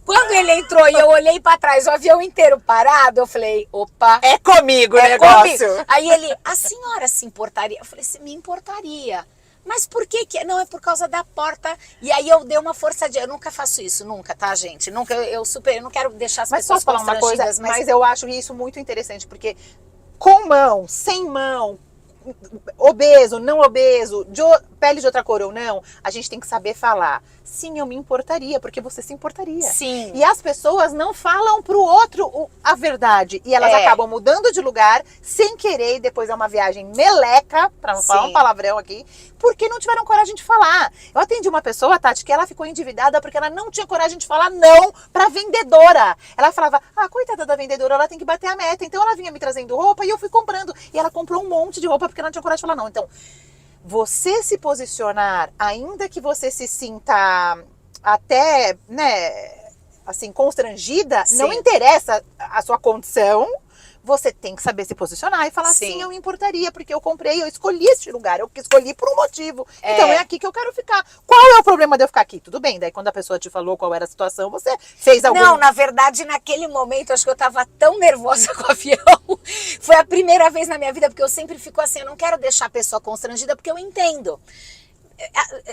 quando ele entrou e eu olhei pra trás, o avião inteiro parado, eu falei, opa. É comigo o negócio. Comigo. Aí ele, a senhora se importaria? Eu falei, se me importaria. Mas por que? Não, é por causa da porta. E aí eu dei uma forçadinha. Eu nunca faço isso, nunca, tá, gente? Nunca, eu não quero deixar as pessoas falar uma coisa, mas eu acho isso muito interessante, porque com mão, sem mão, obeso, não obeso, pele de outra cor ou não, a gente tem que saber falar. Sim, eu me importaria, porque você se importaria. Sim. E as pessoas não falam pro outro a verdade. E elas acabam mudando de lugar sem querer, e depois é uma viagem meleca, pra não falar um palavrão aqui, porque não tiveram coragem de falar. Eu atendi uma pessoa, Tati, que ela ficou endividada porque ela não tinha coragem de falar não pra vendedora. Ela falava, coitada da vendedora, ela tem que bater a meta. Então ela vinha me trazendo roupa e eu fui comprando. E ela comprou um monte de roupa porque ela não tinha coragem de falar não. Então, você se posicionar, ainda que você se sinta até, né, assim, constrangida, não interessa a sua condição, você tem que saber se posicionar e falar, sim, eu me importaria, porque eu comprei, eu escolhi este lugar, eu escolhi por um motivo. Então é aqui que eu quero ficar. Qual é o problema de eu ficar aqui? Tudo bem, daí quando a pessoa te falou qual era a situação, você fez algum... Não, na verdade, naquele momento, acho que eu tava tão nervosa com o avião. Foi a primeira vez na minha vida, porque eu sempre fico assim, eu não quero deixar a pessoa constrangida, porque eu entendo.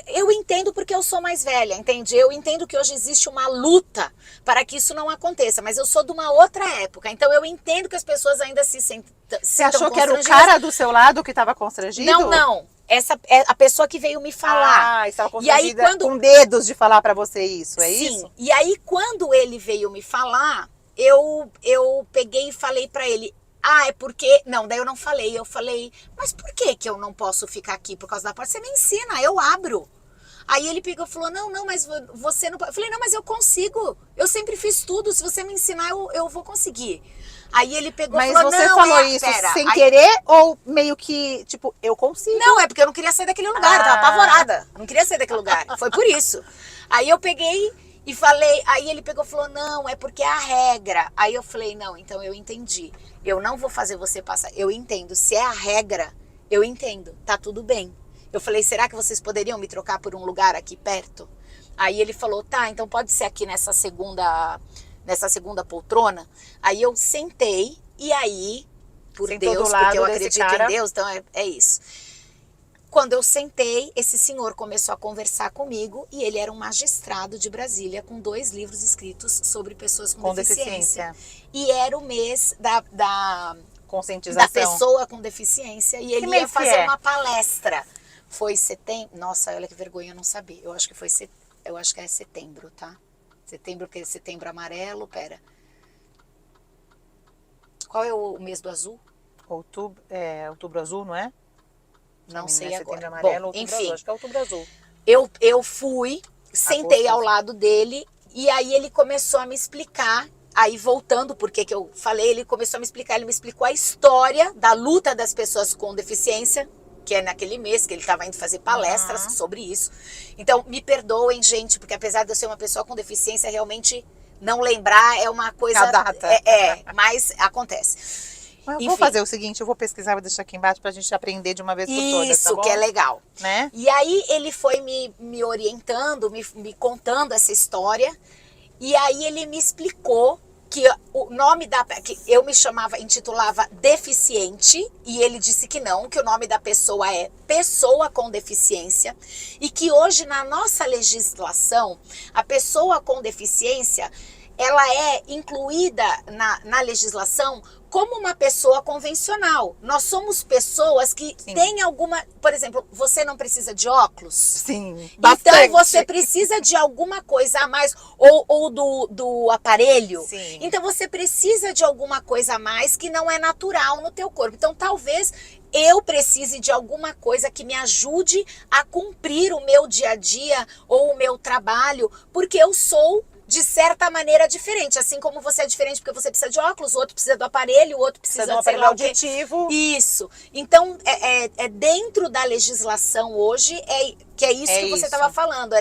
Eu entendo porque eu sou mais velha, entende? Eu entendo que hoje existe uma luta para que isso não aconteça, mas eu sou de uma outra época, então eu entendo que as pessoas ainda se sentem Você achou que era o cara do seu lado que estava constrangido? Não. Essa é a pessoa que veio me falar. Estava constrangida com dedos de falar para você isso, é isso? Sim, e aí quando ele veio me falar, eu peguei e falei para ele, é porque... Não, daí eu não falei. Eu falei, mas por que eu não posso ficar aqui por causa da porta? Você me ensina, eu abro. Aí ele pegou e falou, não, mas você não pode. Eu falei, não, mas eu consigo. Eu sempre fiz tudo. Se você me ensinar, eu vou conseguir. Aí ele pegou e falou, mas você falou isso sem querer ou meio que, tipo, eu consigo? Não, é porque eu não queria sair daquele lugar. Eu tava apavorada. Eu não queria sair daquele lugar. Foi por isso. Aí eu peguei... E falei, aí ele pegou e falou, não, é porque é a regra. Aí eu falei, não, então eu entendi. Eu não vou fazer você passar. Eu entendo, se é a regra, eu entendo, tá tudo bem. Eu falei, será que vocês poderiam me trocar por um lugar aqui perto? Aí ele falou, tá, então pode ser aqui nessa segunda poltrona. Aí eu sentei, e aí, por Deus, porque eu acredito em Deus, então é isso. Quando eu sentei, esse senhor começou a conversar comigo e ele era um magistrado de Brasília com 2 livros escritos sobre pessoas com deficiência. E era o mês da conscientização da pessoa com deficiência e ele ia fazer uma palestra. Foi setembro. Nossa, olha que vergonha eu não saber. Eu acho que é setembro, tá? Setembro, porque é setembro amarelo, pera. Qual é o mês do azul? Outubro azul, não é? Não sei agora. Amarelo, bom, enfim, azul, acho que é outubro azul. Eu fui, sentei ao lado dele e aí ele começou a me explicar. Aí voltando, porque que eu falei, ele começou a me explicar, ele me explicou a história da luta das pessoas com deficiência, que é naquele mês que ele estava indo fazer palestras sobre isso. Então, me perdoem, gente, porque apesar de eu ser uma pessoa com deficiência, realmente não lembrar é uma coisa... A data. Mas acontece. Mas eu vou fazer o seguinte, eu vou pesquisar, vou deixar aqui embaixo pra gente aprender de uma vez por todas, tá bom? Isso, que é legal. Né? E aí ele foi me orientando, me contando essa história, e aí ele me explicou que o nome que eu me intitulava deficiente, e ele disse que não, que o nome da pessoa é pessoa com deficiência, e que hoje na nossa legislação, a pessoa com deficiência, ela é incluída na legislação como uma pessoa convencional. Nós somos pessoas que têm alguma... Por exemplo, você não precisa de óculos? Sim, bastante. Então você precisa de alguma coisa a mais, ou do aparelho. Sim. Então você precisa de alguma coisa a mais que não é natural no teu corpo. Então talvez eu precise de alguma coisa que me ajude a cumprir o meu dia a dia ou o meu trabalho, porque eu sou... de certa maneira diferente, assim como você é diferente porque você precisa de óculos, o outro precisa do aparelho, o outro precisa de um aparelho auditivo. Isso. Então, é dentro da legislação hoje, que é isso que você estava falando.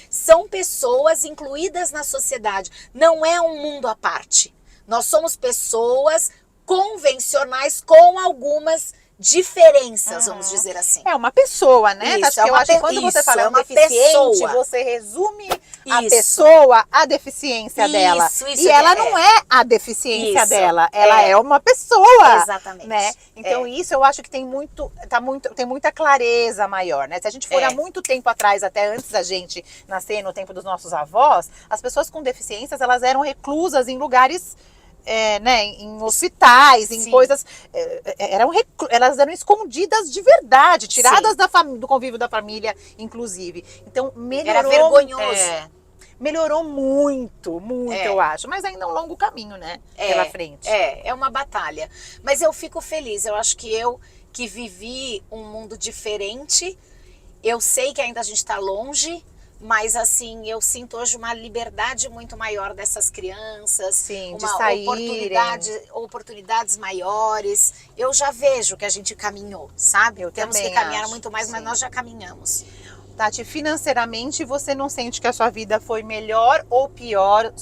São pessoas incluídas na sociedade. Não é um mundo à parte. Nós somos pessoas convencionais com algumas diferenças, vamos dizer assim. É uma pessoa, né? Isso, eu acho que quando você fala uma deficiente, você resume a pessoa, a deficiência dela. E ela não é a deficiência dela, ela é uma pessoa. Exatamente. Né? Então isso eu acho que tem muita clareza maior, né? Se a gente for há muito tempo atrás, até antes da gente nascer, no tempo dos nossos avós, as pessoas com deficiências, elas eram reclusas em lugares né, em hospitais, em Sim. coisas, elas eram escondidas de verdade, tiradas Sim. do convívio da família, inclusive. Então melhorou. Era vergonhoso. Melhorou muito, muito, É. eu acho. Mas ainda é um longo caminho, né? Pela frente. É uma batalha. Mas eu fico feliz. Eu acho que eu que vivi um mundo diferente, eu sei que ainda a gente está longe, mas assim, eu sinto hoje uma liberdade muito maior dessas crianças, Sim, de uma saírem. oportunidades maiores. Eu já vejo que a gente caminhou, sabe? Eu Temos que também caminhar acho, muito mais, mas sim. nós já caminhamos. Tati, financeiramente você não sente que a sua vida foi melhor ou pior?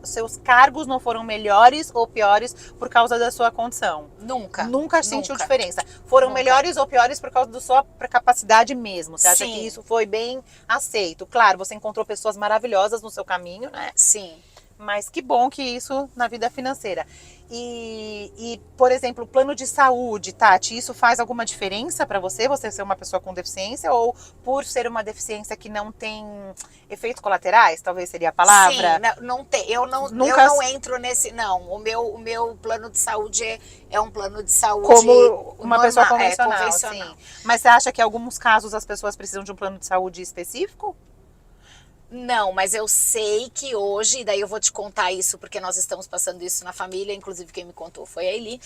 Seus cargos não foram melhores ou piores por causa da sua condição? Nunca. Nunca sentiu Nunca. diferença. Foram Nunca. melhores ou piores por causa da sua capacidade mesmo? Você acha Sim. que isso foi bem aceito? Claro, você encontrou pessoas maravilhosas no seu caminho, né? Sim. Mas que bom que isso na vida financeira. Por exemplo, o plano de saúde, Tati, isso faz alguma diferença para você? Você ser uma pessoa com deficiência ou por ser uma deficiência que não tem efeitos colaterais, talvez seria a palavra? Sim, não tem. Eu não entro nesse. Não, o meu plano de saúde é um plano de saúde como uma normal, pessoa convencional, convencional. sim. Mas você acha que em alguns casos as pessoas precisam de um plano de saúde específico? Não, mas eu sei que hoje, e daí eu vou te contar isso, porque nós estamos passando isso na família, inclusive quem me contou foi a Eli,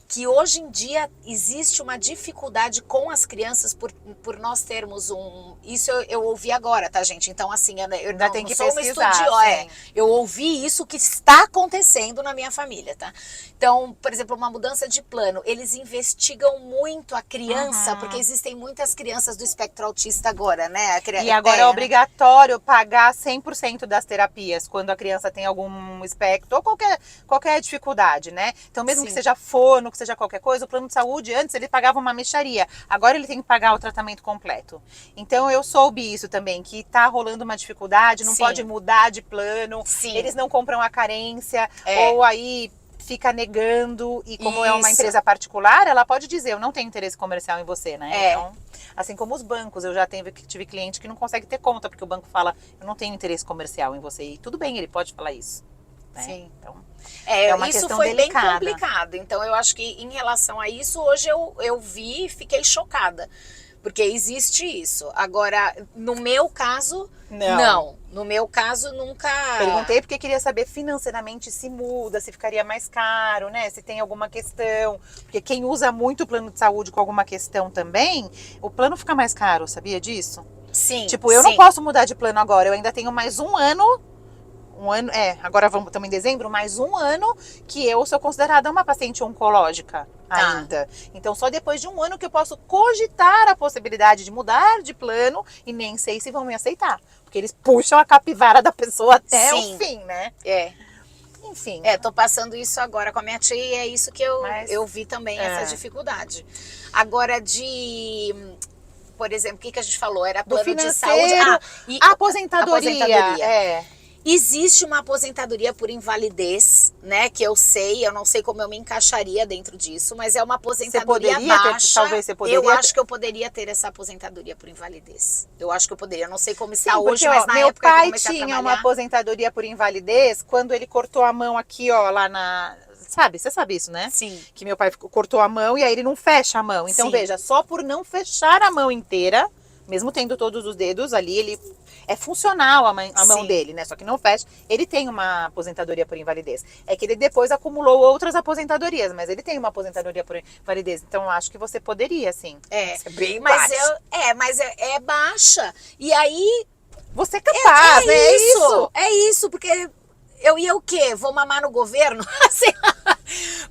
que hoje em dia existe uma dificuldade com as crianças por nós termos um... Isso eu ouvi agora, tá, gente? Então, assim, eu Ainda tem não que sou uma pesquisar, estudiosa. sim. Eu ouvi isso que está acontecendo na minha família, tá? Então, por exemplo, uma mudança de plano. Eles investigam muito a criança, porque existem muitas crianças do espectro autista agora, né? E agora é obrigatório pagar 100% das terapias quando a criança tem algum espectro ou qualquer dificuldade, né? Então, mesmo Sim. que seja fono, que seja qualquer coisa, o plano de saúde, antes ele pagava uma mixaria. Agora ele tem que pagar o tratamento completo. Então, eu soube isso também, que tá rolando uma dificuldade, não Sim. pode mudar de plano, Sim. eles não compram a carência, É. ou aí fica negando, e como é uma Isso. empresa particular, ela pode dizer, eu não tenho interesse comercial em você, né? É. Então, assim como os bancos, eu já tive cliente que não consegue ter conta, porque o banco fala, eu não tenho interesse comercial em você. E tudo bem, ele pode falar isso. Né? Sim. Então, é uma isso questão foi delicada. bem complicado. Então, eu acho que em relação a isso, hoje eu vi e fiquei chocada. Porque existe isso. Agora, no meu caso, não. No meu caso, nunca... Perguntei porque queria saber financeiramente se muda, se ficaria mais caro, né? Se tem alguma questão. Porque quem usa muito o plano de saúde com alguma questão também, o plano fica mais caro, sabia disso? Sim, Tipo, eu não posso mudar de plano agora, eu ainda tenho mais um ano, agora estamos em dezembro, mais um ano que eu sou considerada uma paciente oncológica ainda. Então, só depois de um ano que eu posso cogitar a possibilidade de mudar de plano e nem sei se vão me aceitar. Porque eles puxam a capivara da pessoa até o fim, né? Enfim. Tô passando isso agora com a minha tia e é isso que eu vi também, essa dificuldade. Agora por exemplo, o que a gente falou? Era plano de saúde. E aposentadoria. Existe uma aposentadoria por invalidez, né? Que eu não sei como eu me encaixaria dentro disso, mas é uma aposentadoria baixa. Talvez você poderia eu acho que eu poderia ter essa aposentadoria por invalidez. Eu acho que eu poderia. Eu não sei como está hoje, porque, mas na meu época que eu pai comecei a tinha trabalhar... uma aposentadoria por invalidez quando ele cortou a mão aqui, ó, lá na... Você sabe isso, né? Sim. Que meu pai cortou a mão e aí ele não fecha a mão. Então, Sim. veja, só por não fechar a mão inteira, mesmo tendo todos os dedos ali, ele é funcional a mão dele, né? Só que não fecha. Ele tem uma aposentadoria por invalidez. É que ele depois acumulou outras aposentadorias, mas ele tem uma aposentadoria por invalidez. Então, eu acho que você poderia, sim. É bem mas baixa. mas é baixa. E aí... Você é capaz, né? É isso, porque... Eu ia o quê? Vou mamar no governo? Sei lá.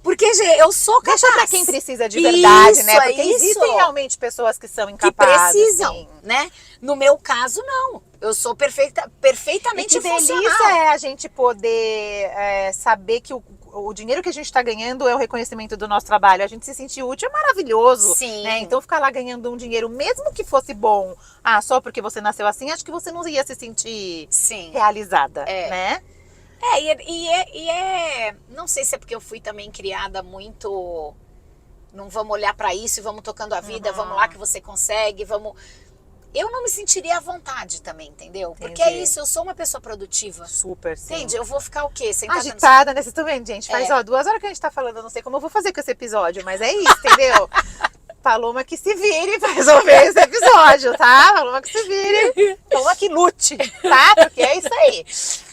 Porque, gente, eu sou capaz. Deixa pra quem precisa de verdade, né? Porque isso. existem realmente pessoas que são incapazes. Que precisam, assim. né? No meu caso, não. Eu sou perfeitamente funcional. Que delícia é a gente poder saber que o dinheiro que a gente está ganhando é o reconhecimento do nosso trabalho. A gente se sentir útil é maravilhoso. Sim. Né? Então, ficar lá ganhando um dinheiro, mesmo que fosse bom, só porque você nasceu assim, acho que você não ia se sentir realizada, né? Não sei se é porque eu fui também criada muito, não vamos olhar para isso e vamos tocando a vida, vamos lá que você consegue, vamos... eu não me sentiria à vontade também, entendeu? Porque é Entendi. isso, eu sou uma pessoa produtiva. Super, sim. Entende? Eu vou ficar o quê? Sentada no Agitada, né? Vocês estão vendo, gente? Faz, É. ó, 2 horas que a gente tá falando, eu não sei como eu vou fazer com esse episódio, mas é isso, entendeu? Paloma que se vire pra resolver esse episódio, tá? Paloma que se vire. Paloma que lute, tá? Porque é isso aí.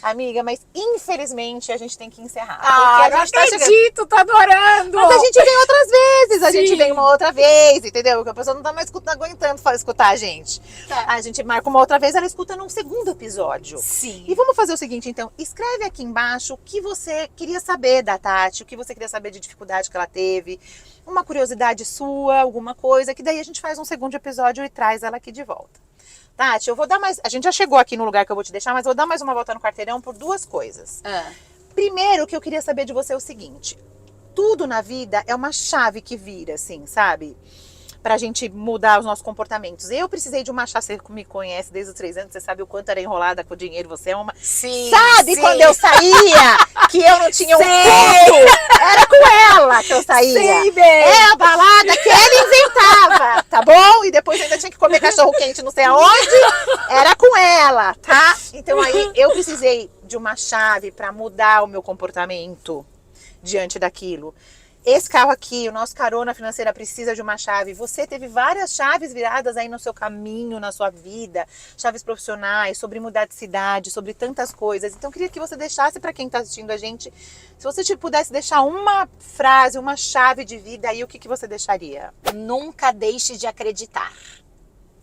Amiga, mas infelizmente a gente tem que encerrar. Ah, porque a não gente tá chegando... acredito, tá adorando! Mas a gente vem outras vezes, a Sim. gente vem uma outra vez, entendeu? Porque a pessoa não tá mais aguentando escutar a gente. Tá. A gente marca uma outra vez, ela escuta num segundo episódio. Sim. E vamos fazer o seguinte, então, escreve aqui embaixo o que você queria saber da Tati, o que você queria saber de dificuldade que ela teve, uma curiosidade sua, alguma coisa, que daí a gente faz um segundo episódio e traz ela aqui de volta. Tati, eu vou dar mais... A gente já chegou aqui no lugar que eu vou te deixar, mas eu vou dar mais uma volta no quarteirão por 2 coisas. Ah, Primeiro, o que eu queria saber de você é o seguinte. Tudo na vida é uma chave que vira, assim, sabe? Pra gente mudar os nossos comportamentos. Eu precisei de uma chave, você me conhece desde os 3 anos, você sabe o quanto era enrolada com o dinheiro, você é uma... sim. Sabe sim. quando eu saía, que eu não tinha um Sei. ponto? Era com ela que eu saía. Sei bem. É a balada que ela inventava, tá bom? E depois ainda tinha que comer cachorro quente não sei aonde. Era com ela, tá? Então aí eu precisei de uma chave pra mudar o meu comportamento diante daquilo. Esse carro aqui, o nosso Carona Financeira, precisa de uma chave. Você teve várias chaves viradas aí no seu caminho, na sua vida. Chaves profissionais, sobre mudar de cidade, sobre tantas coisas. Então, eu queria que você deixasse para quem está assistindo a gente, se você pudesse deixar uma frase, uma chave de vida, aí o que você deixaria? Nunca deixe de acreditar.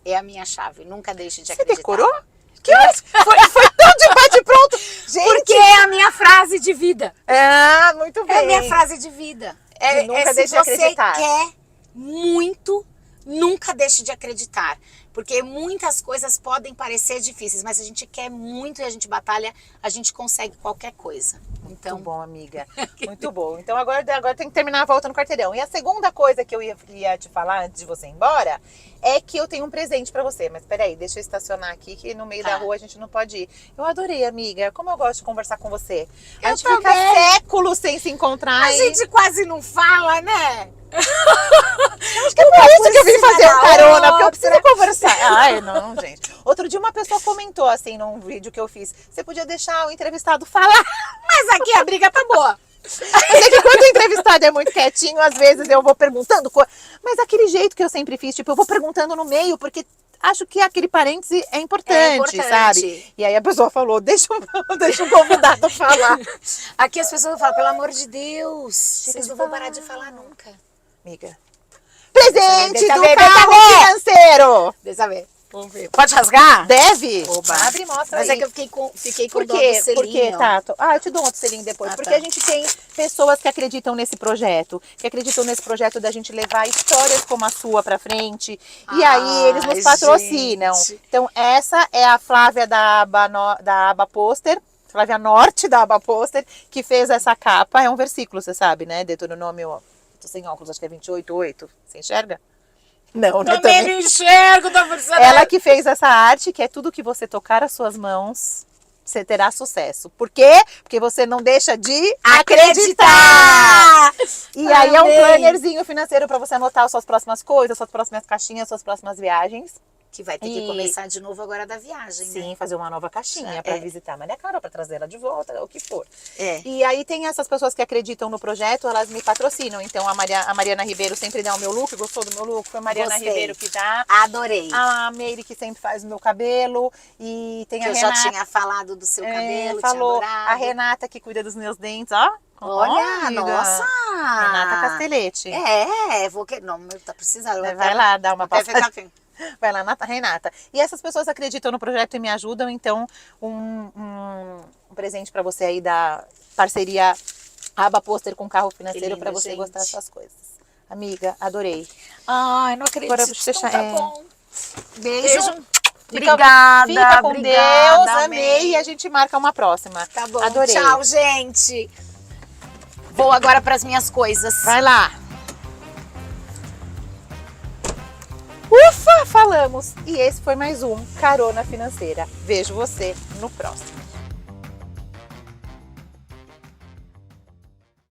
É a minha chave. Nunca deixe de Você acreditar. decorou? Que horas? Foi tão de bate-pronto. Gente! Porque é a minha frase de vida. Ah, muito bem. É a minha frase de vida. De nunca se deixe de você acreditar. quer muito, nunca deixe de acreditar. Porque muitas coisas podem parecer difíceis, mas se a gente quer muito e a gente batalha, a gente consegue qualquer coisa. Então, Muito bom, amiga. Muito bom. Então agora tem que terminar a volta no quarteirão. E a segunda coisa que eu ia te falar antes de você ir embora é que eu tenho um presente pra você. Mas peraí, deixa eu estacionar aqui, que no meio da rua a gente não pode ir. Eu adorei, amiga. Como eu gosto de conversar com você. A Eu gente fica também. séculos sem se encontrar. a gente quase não fala, né? Acho que é por isso que eu vim cima fazer da um carona, porque eu outra. preciso conversar. Ai, não, gente. Outro dia uma pessoa comentou assim num vídeo que eu fiz. Você podia deixar o entrevistado falar. Mas aqui a briga tá boa. Mas é que quando o entrevistado é muito quietinho, às vezes eu vou perguntando. Mas aquele jeito que eu sempre fiz, tipo, eu vou perguntando no meio, porque acho que aquele parêntese é importante, sabe? E aí a pessoa falou, deixa o convidado falar. Aqui as pessoas falam, pelo amor de Deus, vocês de não vão falar. parar de falar nunca. Amiga. Presente Deixa do ver, carro deixa ver. financeiro! Deixa eu ver. Vamos ver. Pode rasgar? Deve? Oba. Abre e mostra Mas aí. é que eu fiquei com Por dó quê? do selinho. Por quê, Tato? Ah, eu te dou outro selinho depois. Ah, porque tá. a gente tem pessoas que acreditam nesse projeto. Que acreditam nesse projeto da gente levar histórias como a sua pra frente. E aí eles nos patrocinam. gente. Então essa é a Flávia da Aba Pôster. Flávia Norte da Aba Pôster. Que fez essa capa. É um versículo, você sabe, né? Deuteronômio... Tô sem óculos, acho que é 28:8. Você enxerga? Não, né? Também não enxergo, tá pensando. Ela que fez essa arte, que é tudo que você tocar as suas mãos, você terá sucesso. Por quê? Porque você não deixa de acreditar! E aí é um Amei. plannerzinho financeiro para você anotar as suas próximas coisas, suas próximas caixinhas, suas próximas viagens. Que vai ter que começar de novo agora da viagem, né? Sim, fazer uma nova caixinha para visitar a Maria Clara, para trazer ela de volta, o que for. É. E aí tem essas pessoas que acreditam no projeto, elas me patrocinam. Então a Mariana Ribeiro sempre dá o meu look, gostou do meu look? Foi a Mariana Gostei. Ribeiro que dá. Adorei. A Meire que sempre faz o meu cabelo. E tem Que a eu Renata. já tinha falado do seu cabelo, Falou. tinha adorado. A Renata que cuida dos meus dentes, ó. Olha, amiga. nossa! Renata Castelete. Vou que... Não, meu, tá precisando. Vai lá dar uma Até passada. ficar assim. Vai lá, Renata. E essas pessoas acreditam no projeto e me ajudam, então um presente para você aí da parceria Aba Pôster com Carro Financeiro para você gostar dessas coisas. Amiga, adorei. Ai, não acredito. Agora eu vou te deixar- Então tá bom. Beijo. Obrigada, Fica com obrigada, Deus, amei. amei. E a gente marca uma próxima. Tá bom. Adorei. Tchau, gente. Vou agora para as minhas coisas. Vai lá. Ufa, falamos! E esse foi mais um Carona Financeira. Vejo você no próximo.